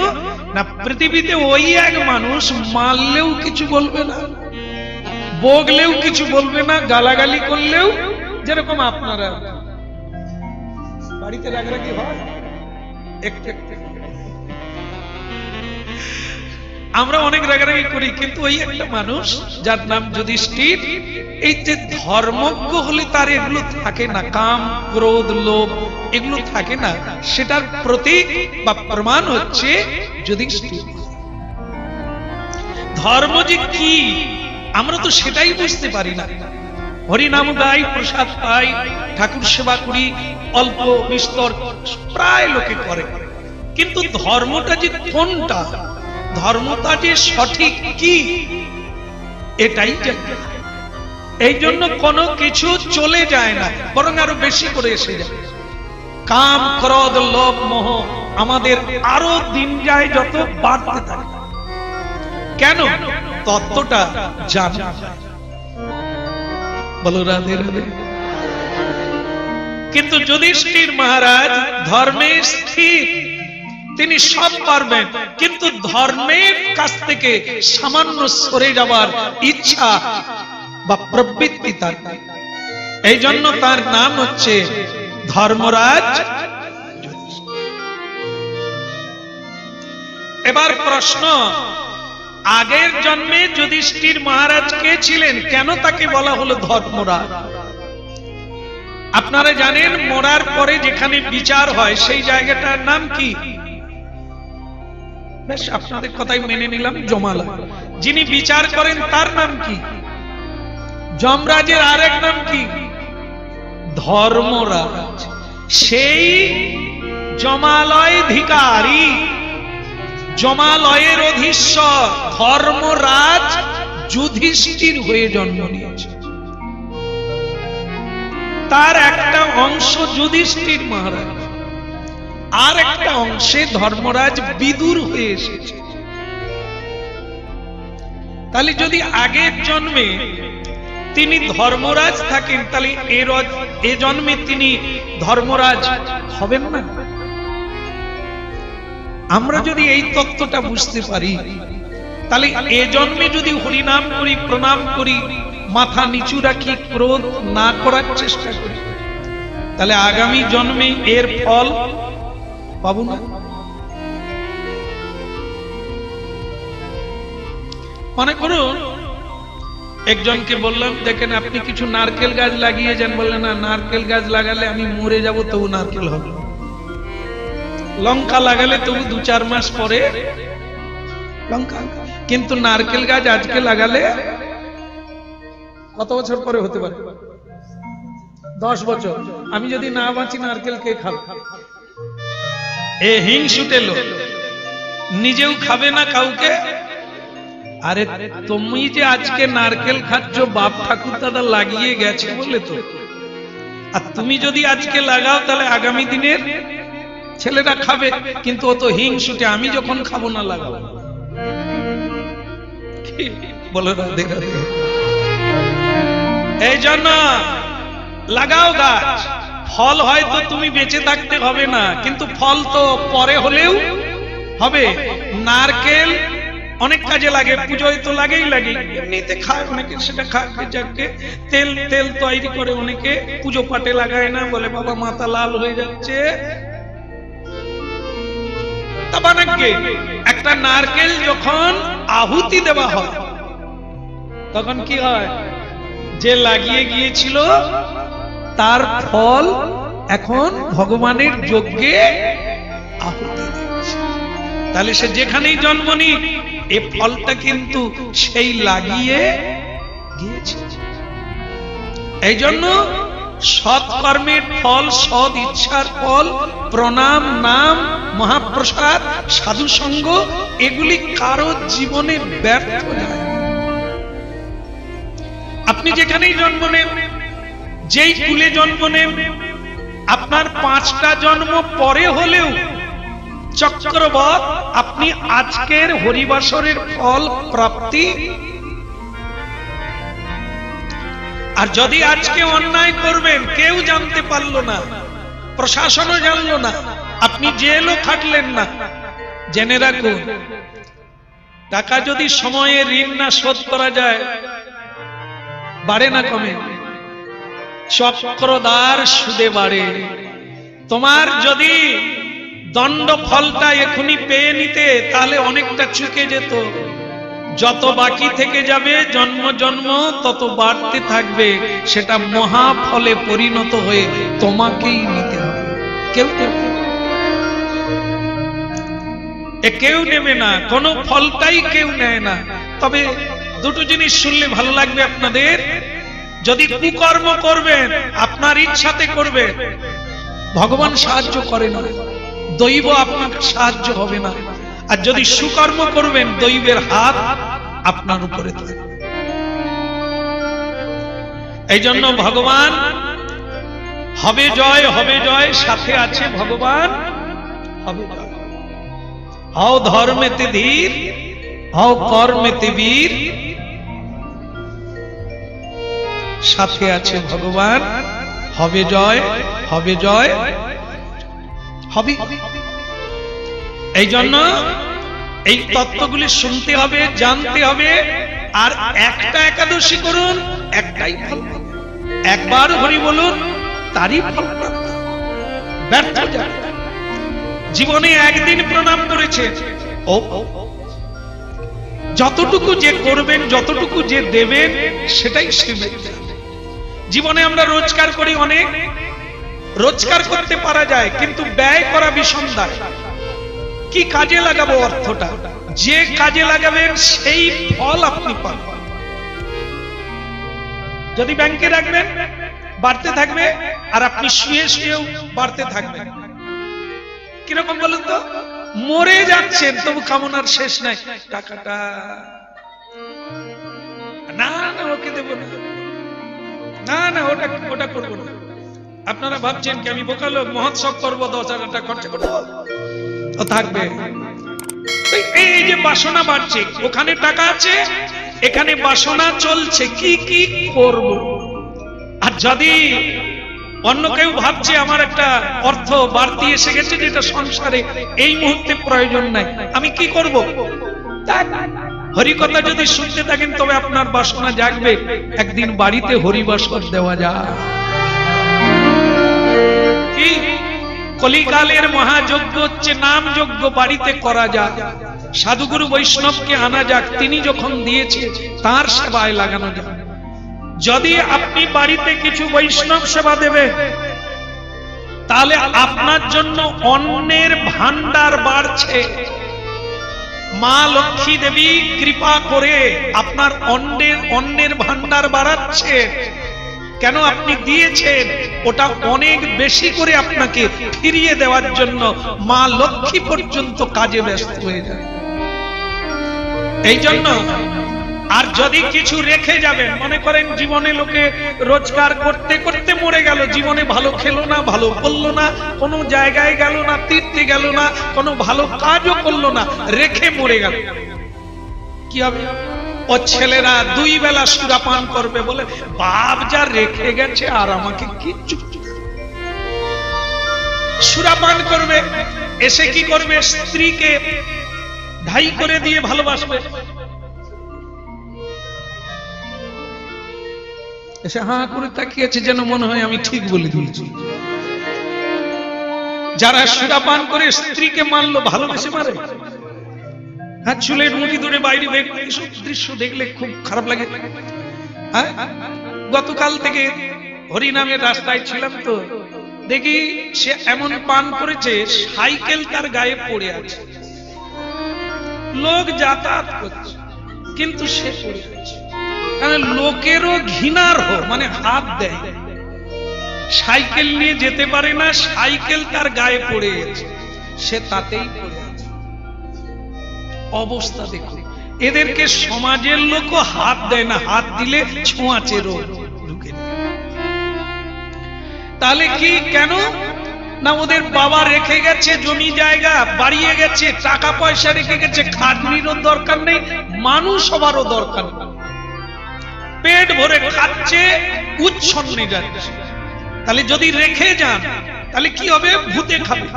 না, পৃথিবীতে ওই এক মানুষ মারলেও কিছু বলবে না, বগলেও কিছু বলবে না, গালাগালি করলেও, যেরকম আপনারা বাড়িতে রাগারাগি হয় একটু, আমরা অনেক রাগারাগি করি, কিন্তু ওই একটা মানুষ যার নাম যুধিষ্ঠির, এই যে ধর্মজ্ঞ হলে তার এগুলো থাকে না, কাম ক্রোধ লোভ এগুলো থাকে না, সেটার প্রতীক বা প্রমাণ হচ্ছে যুধিষ্ঠির। ধর্ম যে কি আমরা তো সেটাই বুঝতে পারি না। হরিনাম গাই, প্রসাদ পাই, ঠাকুর সেবা করি, অল্প বিস্তর প্রায় লোকে করে, কিন্তু ধর্মটা যে কোনটা, ধর্মটা যে সঠিক কি, এটাই জানি। এই জন্য কোনো কিছু চলে যায় না, বরং আরো বেশি করে এসে যায়। কাম ক্রোধ লোভ মোহ আমাদের আরো দিন যায় যত বাড়তে থাকে। কেন? তত্ত্বটা জানা। বলো রাধে রাধে। কিন্তু যুধিষ্ঠির মহারাজ ধর্মে স্থির, তিনি সব পারবেন, কিন্তু ধর্মের কাছ থেকে সামান্য সরে যাওয়ার ইচ্ছা বা প্রবৃত্তি তার। এই জন্য তার নাম হচ্ছে ধর্মরাজ। এবার প্রশ্ন, আগের জন্মে যুধিষ্ঠির মহারাজ কে ছিলেন? কেন তাকে বলা হলো ধর্মরাজ? আপনারা জানেন মরার পরে যেখানে বিচার হয় সেই জায়গাটার নাম কি? বেশ, আপনাদের কথাই মেনে নিলাম, জমালা। যিনি বিচার করেন তার নাম কি? যমরাজের আরেক নাম কি? ধর্মরাজ। সেই জমালয়াধিকারী, জমালয়ের অধীশ্বর ধর্মরাজ যুধিষ্ঠির হয়ে জন্ম নিয়েছে। তার একটা অংশ যুধিষ্ঠির মহারাজ, আর একটা অংশে ধর্মরাজ বিদুর হয়ে এসেছে। তাহলে যদি আগের জন্মে তিনি ধর্মরাজ থাকেন, তাহলে এ জন্মে তিনি ধর্মরাজ হবেন না? আমরা যদি এই তত্ত্বটা বুঝতে পারি, তাহলে এ জন্মে যদি হরিনাম করি, প্রণাম করি, মাথা নিচু রাখি, ক্রোধ না করার চেষ্টা করি, তাহলে আগামী জন্মে এর ফল পাবো না। মনে করুন একজনকে বললাম দেখেন আপনি কিছু নারকেল গাছ লাগিয়ে যান, বললেন না নারকেল গাছ লাগালে আমি মরে যাব তবু নারকেল হবে, লঙ্কা লাগালে তবু 2-4 মাস পরে লঙ্কা, কিন্তু নারকেল গাছ আজকে লাগালে কত বছর পরে হতে পারে? 10 বছর। আমি যদি না বাঁচি নারকেল কে খাবে? এ হিংসুটে লোক, নিজেও খাবে না কাউকে। আরে তুমি যে আজকে নারকেল খাচ্ছ বাপ ঠাকুর দাদা লাগিয়ে গেছে বলে তো, আর তুমি যদি আজকে লাগাও তাহলে আগামী দিনের ছেলেরা খাবে, কিন্তু ও তো হিংসুটে, আমি যখন খাবো না লাগাবো। বলো রাধে রাধে। এই জন্য লাগাও গাছ, ফল হয়তো তুমি বেঁচে থাকতে হবে না, কিন্তু ফল তো পরে হলেও হবে। নারকেল অনেক কাজে লাগে, পুজোয় তো লাগেই লাগে, এমনিতে খায় অনেকে, সেটা খায় যাকে তেল তেল তৈরি করে অনেকে, পুজো পাটে লাগায় না, বলে বাবা মাথা লাল হয়ে যাচ্ছে। তবানাকে একটা নারকেল যখন আহুতি দেওয়া হয় তখন কি হয়, যে লাগিয়ে গিয়েছিল তার ফল এখন ভগবানের যজ্ঞে আহুতি দিচ্ছে। তাহলে সে যেখানেই জন্ম নিক এই ফলটা কিন্তু সেই লাগিয়ে গিয়েছে। এই জন্য সৎ কর্মের ফল, সৎ ইচ্ছার ফল, প্রণাম, নাম, মহাপ্রসাদ, সাধু সঙ্গ, এগুলি কারো জীবনে ব্যর্থ যায়। আপনি যেখানেই জন্ম নেন, যেই কুলে জন্ম নেন, আপনার 5টা জন্ম পরে হলেও চক্রবৎ আপনি আজকের হরিবাসরের ফল প্রাপ্তি। আর যদি আজকে অন্যায় করবেন, কেউ জানতে পারলো না, প্রশাসনও জানলো না, আপনি জেলও খাটলেন না, জেনে রাখুন টাকা যদি সময়ে ঋণ না শোধ করা যায়, বাড়ে না কমে? চক্রদার সুদে বাড়ে। তোমার যদি দণ্ড ফলটা এখনই পেয়ে নিতে, তাহলে অনেকটা চুকে যেত। যত বাকি থেকে যাবে জন্ম জন্ম তত বাড়তে থাকবে, সেটা মহা ফলে পরিণত হয়ে তোমাকেই নিতে হবে। কেউ নেবে না, কোন ফলটাই কেউ নেয় না। তবে দুটো জিনিস শুনলে ভালো লাগবে আপনাদের। যদি কুকর্ম করবেন, আপনার ইচ্ছাতে করবেন, ভগবান সাহায্য করে না, দৈব আপনার সাহায্য হবে না। আর যদি সুকর্ম করবেন, দৈবের হাত আপনার উপরে থাকবে। এই জন্য ভগবান হবে জয়, হবে জয়, সাথে আছে ভগবান হবে জয়। হও ধর্মেতে ধীর, হও কর্মেতে বীর, সাথে আছে ভগবান হবে জয়, হবে জয়, হবে। এই জন্য এই তত্ত্বগুলি শুনতে হবে, জানতে হবে। আর একটা একাদশী করুন, একটাই ফল। একবার হরি বলুন, তারই ফল। ব্যর্থ যাবে। জীবনে একদিন প্রণাম করেছে, ও যতটুকু যে করবেন, যতটুকু যে দেবেন, সেটাই সীমিত। জীবনে আমরা রোজগার করি অনেক, রোজগার করতে পারা যায়, কিন্তু ব্যয় করা ভীষণ দায়। কি কাজে লাগাবো অর্থটা? যে কাজে লাগাবেন সেই ফল আপনি পাবেন। যদি ব্যাংকে রাখবেন, বাড়তে থাকবে, আর আপনি শুয়ে শুয়েও বাড়তে থাকবেন। কিরকম বলুন তো? মরে যাচ্ছেন তবু কামনার শেষ নাই, টাকাটা না না ওকে দেব না, না না ওটা করবো না। আপনারা ভাবছেন কি আমি বোকা লোক, মহোৎসব করবো, 10,000 টাকা খরচা করবো, ও থাকবে। এই যে বাসনা বাড়ছে, ওখানে টাকা আছে, এখানে বাসনা চলছে, কি কি করব। আর যদি অন্য কেউ ভাবছে আমার একটা অর্থ বাড়তি এসে গেছে, যেটা সংসারে এই মুহূর্তে প্রয়োজন নাই, আমি কি করব? হরিকথা যদি শুনতে থাকেন, তবে আপনার বাসনা জাগবে। একদিন বাড়িতে হরিবাসর দেওয়া যায়। কি কলিকালের মহাযজ্ঞ হচ্ছে নাম যজ্ঞ, বাড়িতে করা যায়। সাধুগুরু বৈষ্ণবকে আনা যাক, তিনি যখন দিয়েছে তার সেবায় লাগানো যাক। যদি আপনি বাড়িতে কিছু বৈষ্ণব সেবা দেবেন, তাহলে আপনার জন্য অন্নের ভান্ডার বাড়ছে। মা লক্ষ্মী দেবী কৃপা করে আপনার অন্নের ভান্ডার বাড়াচ্ছে। কেন? আপনি দিয়েছেন, ওটা অনেক বেশি করে আপনাকে ফিরিয়ে দেওয়ার জন্য মা লক্ষ্মী পর্যন্ত কাজে ব্যস্ত হয়ে যায়। এই জন্য আর যদি কিছু রেখে যাবেন, মনে করেন জীবনে লোকে রোজগার করতে করতে মরে গেল, জীবনে ভালো খেলো না, ভালো করলো না, কোনো জায়গায় গেল না, তীর্থে গেল না, কোনো ভালো কাজও করলো না, রেখে মরে গেল, কি হবে? ও ছেলেরা 2 বেলা সুরাপান করবে, বলে বাপ যা রেখে গেছে আর আমাকে কিচ্ছু। সুরাপান করবে, এসে কি করবে? স্ত্রীকে ঢাই করে দিয়ে ভালোবাসবে, এসে হাঁ করে তাকিয়েছে, যেন মনে হয় আমি ঠিক বলে দিয়েছি। যারা সুরাপান করে স্ত্রীকে মারলো, ভালোবেসে মারে। হ্যাঁ, চুলের মুঠি ধরে বাইরে বের করে, এসব দৃশ্য দেখলে খুব খারাপ লাগে। হ্যাঁ, গতকাল থেকে হরিনামের রাস্তায় ছিলাম তো, দেখি সে এমন পান করেছে, সাইকেল তার গায়ে পড়ে আছে, লোক যাতায়াত করছে, কিন্তু সে পড়ে আছে। কারণ লোকেরও ঘৃণার মানে হাত দেয়, সাইকেল নিয়ে যেতে পারে না, সাইকেল তার গায়ে পড়ে গেছে, সে তাতেই পড়ে আছে। অবস্থা দেখো, এদেরকে সমাজের লোকও হাত দেয় না, হাত দিলে ছোঁয়াচে রোগ ঢুকে। তাহলে কি, কেন না ওদের বাবা রেখে গেছে জমি জায়গা, বাড়িয়ে গেছে, টাকা পয়সা রেখে গেছে, খাটনিরও দরকার নেই, মানুষ হবারও দরকার নেই, পেট ভরে খাচ্ছে, উচ্ছন্নে যাচ্ছে। তাহলে যদি রেখে যান তাহলে কি হবে, ভূতে খাবে।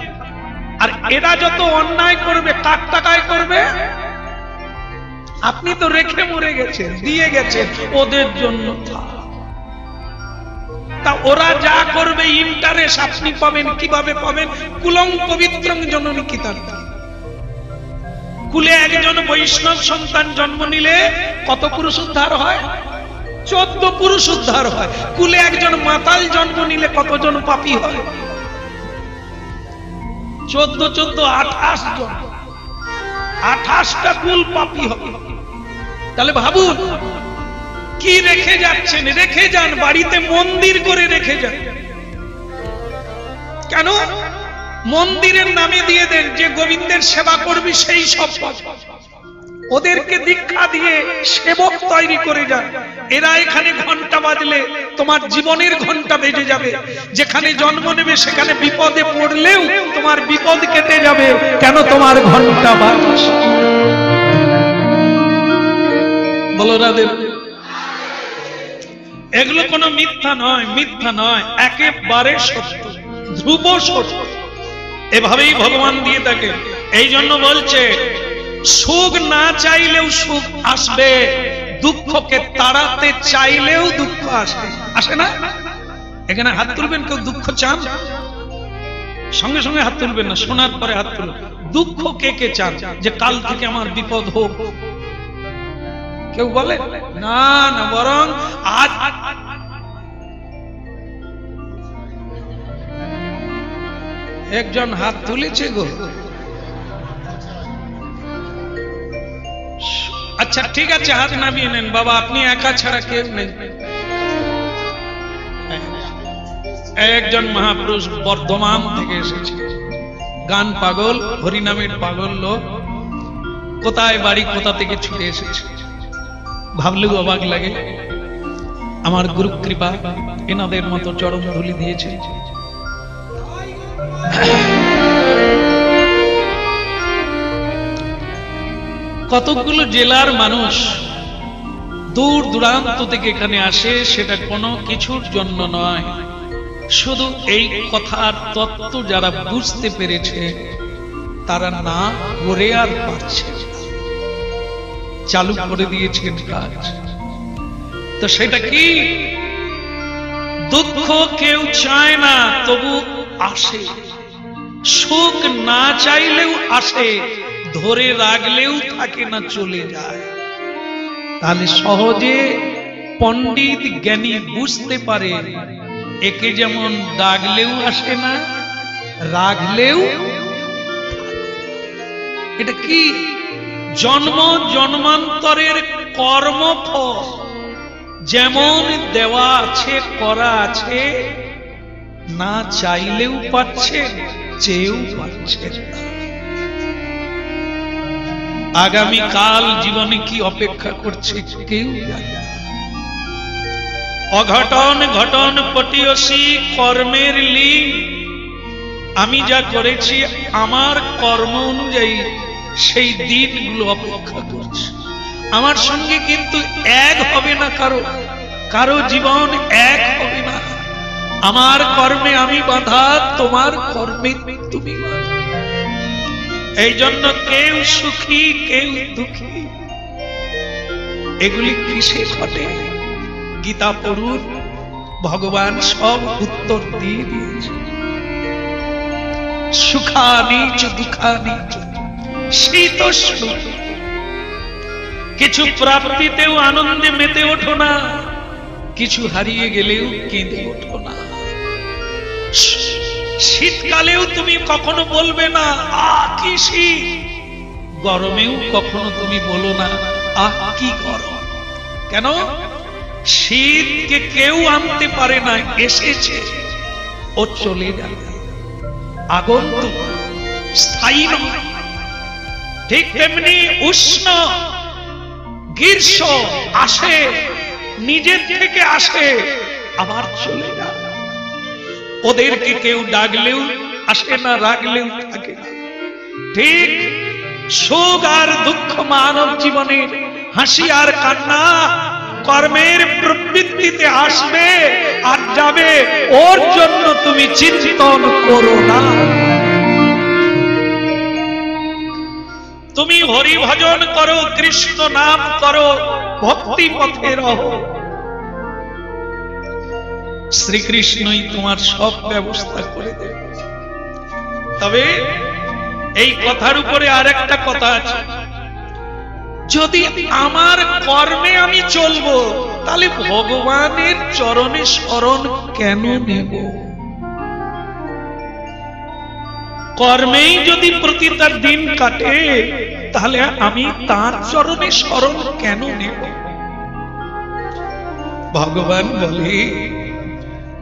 আর এরা যত অন্যায় করবে, কার টাকায় করবে? আপনি তো রেখে মরে গেছেন, দিয়ে গেছেন ওদের জন্য। তা ওরা যা করবে ইন্টারেস্ট আপনি পাবেন, কিভাবে পাবেন? কুলং পবিত্রং জননী কিতার্থী। কুলে একজন বৈষ্ণব সন্তান জন্ম নিলে কত পুরুষ উদ্ধার হয়? 14 পুরুষ উদ্ধার হয়। কুলে একজন মাতাল জন্ম নিলে কতজন পাপী হয়? 14 28 জন, 28টা কুল পাপী হবে। তাহলে ভাবুন কি রেখে যাচ্ছেন। রেখে যান, বাড়িতে মন্দির করে রেখে যান। কেন? মন্দিরের নামে দিয়ে দেন যে গোবিন্দের সেবা করবি সেই সব পাবে। ওদেরকে দীক্ষা দিয়ে সেবক তৈরি করে যান। এরা এখানে ঘন্টা বাজলে তোমার জীবনের ঘন্টা বেজে যাবে। যেখানে জন্ম নেবে সেখানে বিপদে পড়লেও তোমার বিপদ কেটে যাবে। কেন? তোমার ঘন্টা বাজছে। বলো রাধে। এগুলো কোনো মিথ্যা নয়, মিথ্যা নয়, একেবারে সত্য, ধ্রুব সত্য। এভাবেই ভগবান দিয়ে থাকে। এই জন্য বলছে সুখ না চাইলেও সুখ আসবে, দুঃখকে তাড়াতে চাইলেও দুঃখ আসে। আসে না? এখানে হাত তুলবেন কেউ দুঃখ চান? সঙ্গে সঙ্গে হাত তুলবেন না, শোনার পরে হাত তুলবেন। দুঃখ কে কে চান যে কাল থেকে আমার বিপদ হোক? কেউ বলে না না, বরং আজ একজন হাত তুলেছে গো। আচ্ছা ঠিক আছে, হাত নামিয়ে নেন বাবা, আপনি একা ছাড়া কেউ নেই। একজন মহাপুরুষ বর্ধমান থেকে এসেছে, গান পাগল, হরিনামের পাগল লোক। কোথায় বাড়ি, কোথা থেকে ছুটে এসেছে ভাবলেও অবাক লাগে। আমার গুরু কৃপা এনাদের মতো চরম ধুলি দিয়েছে। কতগুলো জেলার মানুষ দূর দূরান্ত থেকে এখানে আসে, সেটা কোনো কিছুর জন্য নয়, শুধু এই কথার তত্ত্ব যারা বুঝতে পেরেছে তারা না করে আর পারছে, চালু করে দিয়েছেন কাজ। তো সেটা কি? দুঃখ কেউ চায় না, তবু আসে। সুখ না চাইলেও আসে, ধরে রাখলেও থাকে না, চলে যায়। তাহলে সহজে পণ্ডিত জ্ঞানী বুঝতে পারে একে যেমন ডাকলেও আসে না, রাখলেও। এটা কি? জন্ম জন্মান্তরের কর্মফল যেমন দেওয়া আছে, করা আছে, না চাইলেও পাচ্ছে, চেয়েও পাচ্ছে। আগামী কাল জীবনে কি অপেক্ষা করছে কেউ জানে না। অঘটন ঘটন পটিয়সী কর্মের লিঙ্গ। আমি যা করেছি আমার কর্ম অনুযায়ী সেই দিনগুলো অপেক্ষা করছে। আমার সঙ্গে কিন্তু এক হবে না কারো, কারো জীবন এক হবে না। আমার কর্মে আমি বাঁধা, তোমার কর্মে তুমি বাঁধা। এই জন্য কেউ সুখী কেউ দুঃখী। এগুলি কিসে ঘটে? গীতা পড়ুন, ভগবান সব উত্তর দিয়ে দিয়েছে। সুখানি চ দুঃখানি চ, শীতোষ্ণ। কিছু প্রাপ্তিতেও আনন্দে মেতে ওঠো না, কিছু হারিয়ে গেলেও কেঁদে ওঠো না। শীতকালেও তুমি কখনো বলবে না আহ কি শীত, গরমেও কখনো তুমি বলো না আহ কি গরম। কেন? শীতকে কেউ আনতে পারে না, এসেছে ও চলে যাবে, আগন্তুক, স্থায়ী নয়। ঠিক তেমনি উষ্ণ গ্রীষ্ম আসে, নিজের থেকে আসে, আবার চলে যায়। ওদেরকে কেউ ডাকলেও আসে না, রাগলেও থাকে না। ঠিক সুখ আর দুঃখ মানব জীবনের, হাসি আর কান্না কর্মের প্রবৃত্তিতে আসবে আর যাবে, ওর জন্য তুমি চিন্তন করো না। তুমি হরি ভজন করো, কৃষ্ণ নাম করো, ভক্তি পথে রহো, শ্রীকৃষ্ণই তোমার সব ব্যবস্থা করে দেবে। তবে এই কথার উপরে আরেকটা কথা আছে, যদি আমার কর্মে আমি চলবো তাহলে ভগবানের চরণে শরণ কেন নেব? কর্মেই যদি প্রতিটা দিন কাটে তাহলে আমি তার চরণে শরণ কেন নেব? ভগবান বলে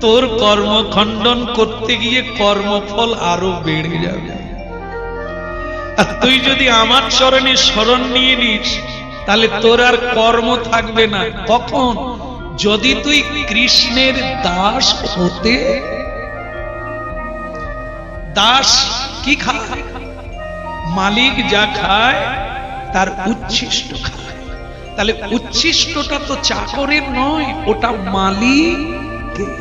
তোর কর্ম খণ্ডন করতে গিয়ে কর্মফল আরো বেড়ে যাবে। আর তুই যদি আমার চরণে শরণ নিয়ে নিস তাহলে তোর আর কর্ম থাকবে না। কখন? যদি তুই কৃষ্ণের দাস হতে। দাস কি খায়? মালিক যা খায় তার উচ্ছিষ্ট খায়। তাহলে উচ্ছিষ্টটা তো চাকরের নয়, ওটা মালিকের।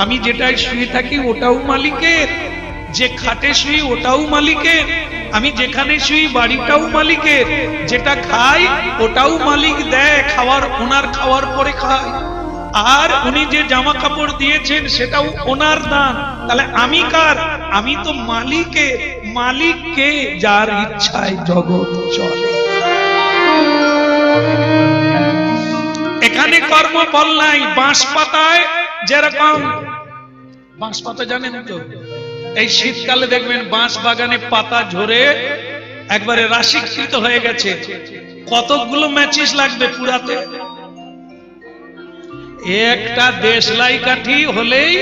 আমি যেটাই শুয়ে থাকি ওটাও মালিকের, যে খাটে শুই ওটাও মালিকের, আমি যেখানে শুই বাড়িটাও মালিকের, যেটা খাই ওটাও মালিক দেয়, খাওয়ার ওনার খাওয়ার পরে খায়। আর উনি যে জামা কাপড় দিয়েছেন সেটাও ওনার দান। তাহলে আমি কার? আমি তো মালিকের। মালিককে, যার ইচ্ছায় জগৎ চলে। এখানে কর্মফল নাই। বাঁশ পাতায় যেরকম, বাঁশ পাতা জানেন তো, এই শীতকালে দেখবেন বাঁশ বাগানে পাতা ঝরে একবারে রাশিকৃত হয়ে গেছে। কতগুলো ম্যাচিস লাগবে পুরাতে? একটা দেশলাই কাঠি হলেই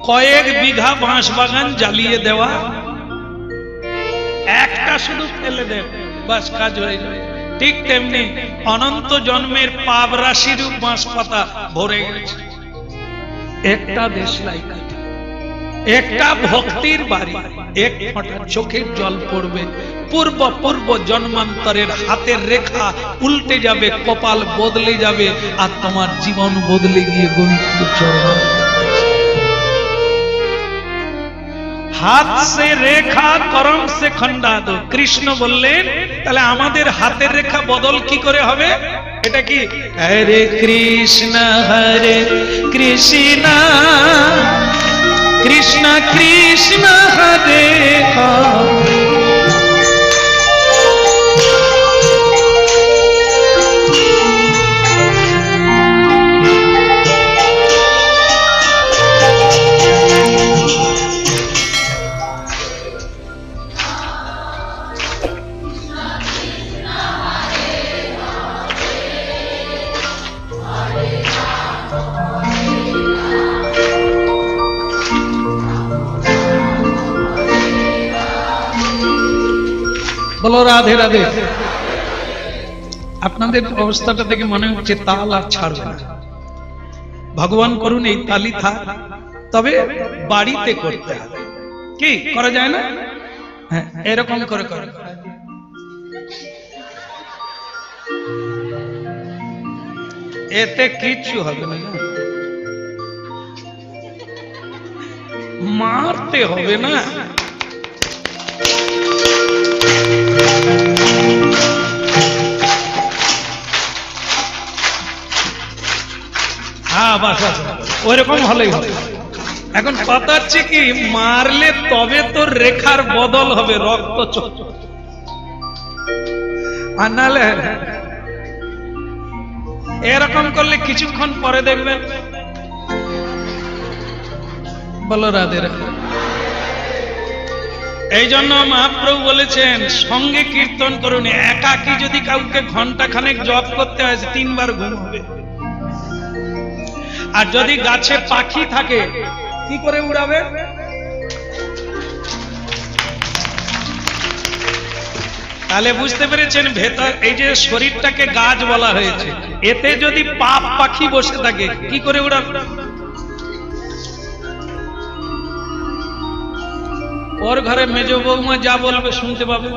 কয়েক বিঘা বাঁশ বাগান জ্বালিয়ে দেওয়া। একটা শুধু ফেলে দেব, বাস কাজ হয়ে যাবে। ঠিক তেমনি অনন্ত জন্মের পাপ রাশির বাঁশ পাতা ভরে গেছে। একটা দেশলাই কাঠি, একটা ভক্তির বাড়ি, এক ফোঁটা চোখের জল পড়বে, পূর্ব পূর্ব জন্মান্তরের হাতের রেখা উল্টে যাবে, কপাল বদলে যাবে, আর তোমার জীবন বদলে গিয়ে গোবিন্দ চরণ। হাত সে রেখা করম সে খন্ডা দো। কৃষ্ণ বললেন তাহলে আমাদের হাতের রেখা বদল কি করে হবে? এটা কি? হরে কৃষ্ণ কৃষ্ণ কৃষ্ণ কৃষ্ণ হরে হরে। বলো রাধে রাধে। আপনাদের অবস্থাটা দেখে মনে হচ্ছে তাল আর ছাড়বে না। ভগবান করুন এই তালি থাক, তবে বাড়িতে করতে হবে। কি করা যায় না? হ্যাঁ, এরকম করে করে এতে কিচ্ছু হবে না, মারতে হবে না। হ্যাঁ বাস, ওইরকম হলেই হবে। এখন কথা হচ্ছে কি, মারলে তবে তোর রেখার বদল হবে, রক্ত চোখ, আর নাহলে এরকম করলে কিছুক্ষণ পরে দেখবেন। বলো রাধে রাধে। এই জন্য মহাপ্রভু বলেছেন সঙ্গে কীর্তন করুন। একাকী যদি কাউকে ঘন্টা খানেক জপ করতে হয় 3 বার ঘুম হবে। আর যদি গাছে পাখি থাকে কি করে উড়াবে? তাহলে বুঝতে পেরেছেন ভেতর এই যে শরীরটাকে গাছ বলা হয়েছে, এতে যদি পাপ পাখি বসে থাকে কি করে উড়াবে? ওর ঘরে মেজ বৌমা যা বলবে শুনতে পাবেন,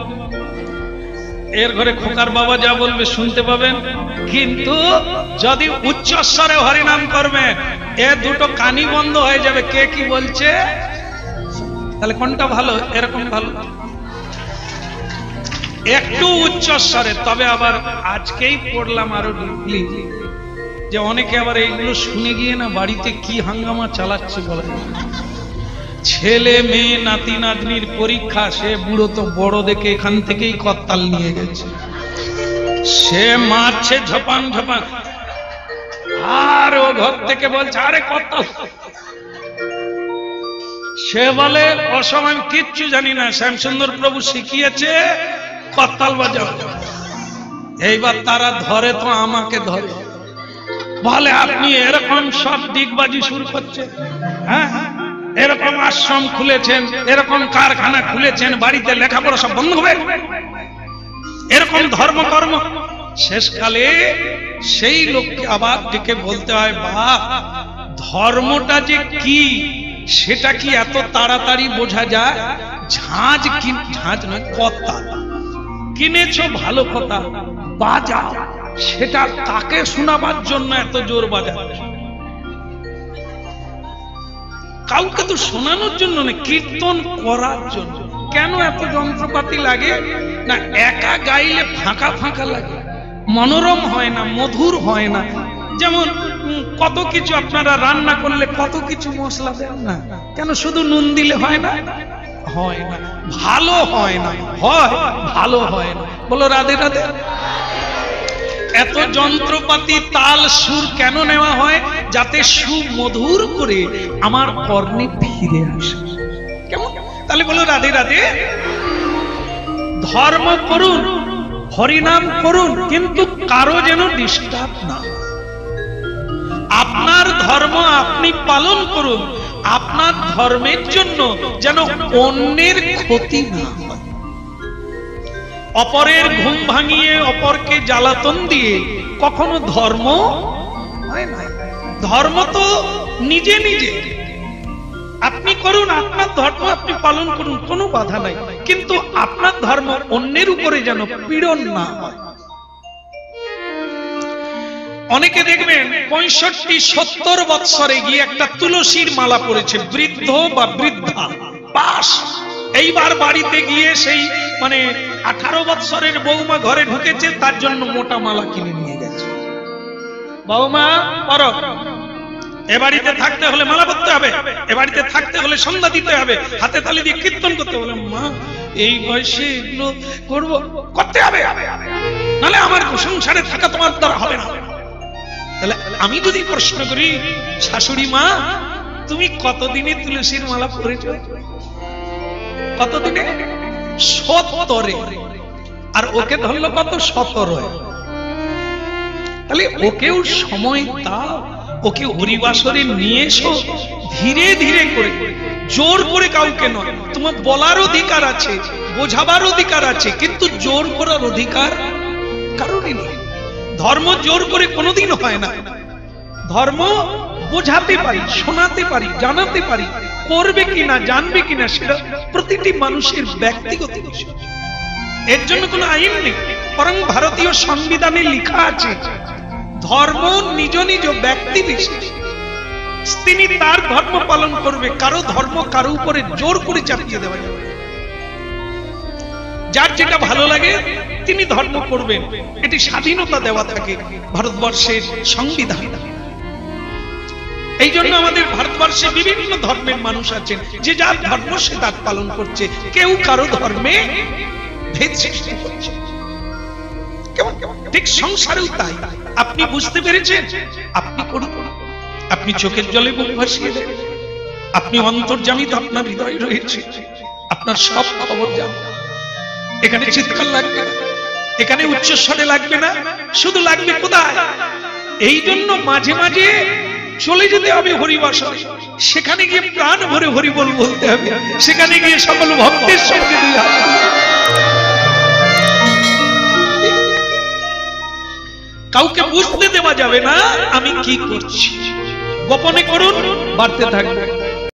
এর ঘরে খোকার বাবা যা বলবে শুনতে পাবেন, কিন্তু যদি উচ্চস্বরে হরিনাম করবেন এ দুটো কানি বন্ধ হয়ে যাবে, কে কি বলছে। তাহলে কোনটা ভালো? এরকম ভালো, একটু উচ্চস্বরে। তবে আবার আজকেই পড়লাম আরো ডিপলি যে অনেকে আবার এইগুলো শুনে গিয়ে না বাড়িতে কি হাঙ্গামা চালাচ্ছে বলে। ছেলে মেয়ে নাতি নাতনির পরীক্ষা, সে বুড়ো তো বড় দেখে এখান থেকেই করতাল নিয়ে গেছে, সে মারছে ঝপাং ঝপাং, আর ও ঘর থেকে বলছে আরে করতাল। সে বলে অসময় কিচ্ছু জানি না, শ্যামসুন্দর প্রভু শিখিয়েছে করতাল বাজাও। এইবার তারা ধরে তো আমাকে ধরে, বলে আপনি এরকম সব দিকবাজি শুরু করছেন, হ্যাঁ এরকম আশ্রম খুলেছেন, এরকম কারখানা খুলেছেন, বাড়িতে লেখাপড়া সব বন্ধ হবে, এরকম ধর্মকর্ম। শেষকালে সেই লোককে আবার ডেকে বলতে হয়, বাহ ধর্মটা যে কি সেটা কি এত তাড়াতাড়ি বোঝা যায়? ঝাঁজ কি ঝাঁজ নয়, কথা কিনেছো ভালো কথা, বাজাও সেটা তাকে শোনাবার জন্য এত জোর বাজাচ্ছ, কাউকে তো শোনানোর জন্য না, কীর্তন করার জন্য। কেন এত যন্ত্রপাতি লাগে? না একা গাইলে ফাঁকা ফাঁকা লাগে, মনোরম হয় না, মধুর হয় না। যেমন কত কিছু আপনারা রান্না করলে কত কিছু মশলা দেন না, কেন শুধু নুন দিলে হয় না? হয় না, ভালো হয় না, হয় ভালো হয় না। বলো রাধে রাধে। এত যন্ত্রপাতি তাল সুর কেন নেওয়া হয়? যাতে সুমধুর করে আমার কর্ণে ফিরে আসে। কেমন? তাহলে বলো রাধে রাধে। ধর্ম করুন, হরিনাম করুন, কিন্তু কারো যেন ডিস্টার্ব না। আপনার ধর্ম আপনি পালন করুন, আপনার ধর্মের জন্য যেন অন্যের ক্ষতি না হয়। অপরের ঘুম ভাঙিয়ে অপরকে জ্বালাতন দিয়ে কখনো ধর্ম হয় না। ধর্ম তো নিজে নিজে আপনি করুন, আপনার ধর্ম আপনি পালন করুন, কোনো বাধা নাই, কিন্তু আপনার ধর্ম অন্যের উপরে যেন পীড়ন না হয়। অনেকে দেখবেন 65-70 বৎসরে গিয়ে একটা তুলসীর মালা পড়েছে, বৃদ্ধ বা বৃদ্ধা পাস। এইবার বাড়িতে গিয়ে সেই 18 বৎসরের বৌমা ঘরে ঢুকেছে, তার জন্য মোটা মালা কিনে নিয়ে গেছে। বৌমা পরো, এ বাড়িতে থাকতে হলে মালা পরতে হবে, এ বাড়িতে থাকতে হলে সন্ধ্যা দিতে হবে, হাতে তালি দিয়ে কীর্তন করতে হবে। মা এই বয়সে এগুলো করতে হবে, নাহলে আমার সংসারে থাকা তোমার দ্বারা হবে না। তাহলে আমি যদি প্রশ্ন করি, শাশুড়ি মা তুমি কতদিনে তুলসীর মালা পরেছ? কতদিনে? 70। আর ওকে ধরলো কত? 17। তাহলে ওকেও সময় দাও, ওকে হরিবাসরে নিয়ে এসো, ধীরে ধীরে করে, জোর করে কাউকে নয়। তোমার বলার অধিকার আছে, বোঝাবার অধিকার আছে, কিন্তু জোর করার অধিকার কারোরই নেই। ধর্ম জোর করে কোনোদিন হয় না। ধর্ম বোঝাতে পারি, শোনাতে পারি, জানাতে পারি, করবে কিনা জানবে কিনা সেটা প্রতিটি মানুষের ব্যক্তিগত বিষয়। এর জন্য কোনো আইন নেই, বরং ভারতীয় সংবিধানে লেখা আছে ধর্ম নিজ নিজ ব্যক্তি বিশেষ, তিনি তার ধর্ম পালন করবে, কারো ধর্ম কারো উপরে জোর করে চাপিয়ে দেওয়া যাবে। যার যেটা ভালো লাগে তিনি ধর্ম করবেন, এটি স্বাধীনতা দেওয়া থাকে ভারতবর্ষের সংবিধান। এই জন্য আমাদের ভারতবর্ষে বিভিন্ন ধর্মের মানুষ আছেন, যে যার ধর্ম সে তার পালন করছে, কেউ কারো ধর্মে ভেদ সৃষ্টি করছে। ঠিক সংসারেও তাই। আপনি বুঝতে পেরেছেন, আপনি করুন, আপনি চোখের জলে বুক ভাসিয়ে দেন, আপনি অন্তর্যামী, তো আপনার হৃদয় রয়েছে, আপনার সব খবর জানেন। এখানে চিৎকার লাগবে না, এখানে উচ্চস্বরে লাগবে না, শুধু লাগবে কোথায়? এই জন্য মাঝে মাঝে চলে যেতে হবে হরিবাসরে, সেখানে গিয়ে প্রাণ ভরে হরিবল বলতে হবে, সেখানে গিয়ে সকল ভক্তের সঙ্গে দুই হাত। কাউকে বুঝতে দেওয়া যাবে না আমি কি করছি, গোপনে করুন, বাড়তে থাকবে।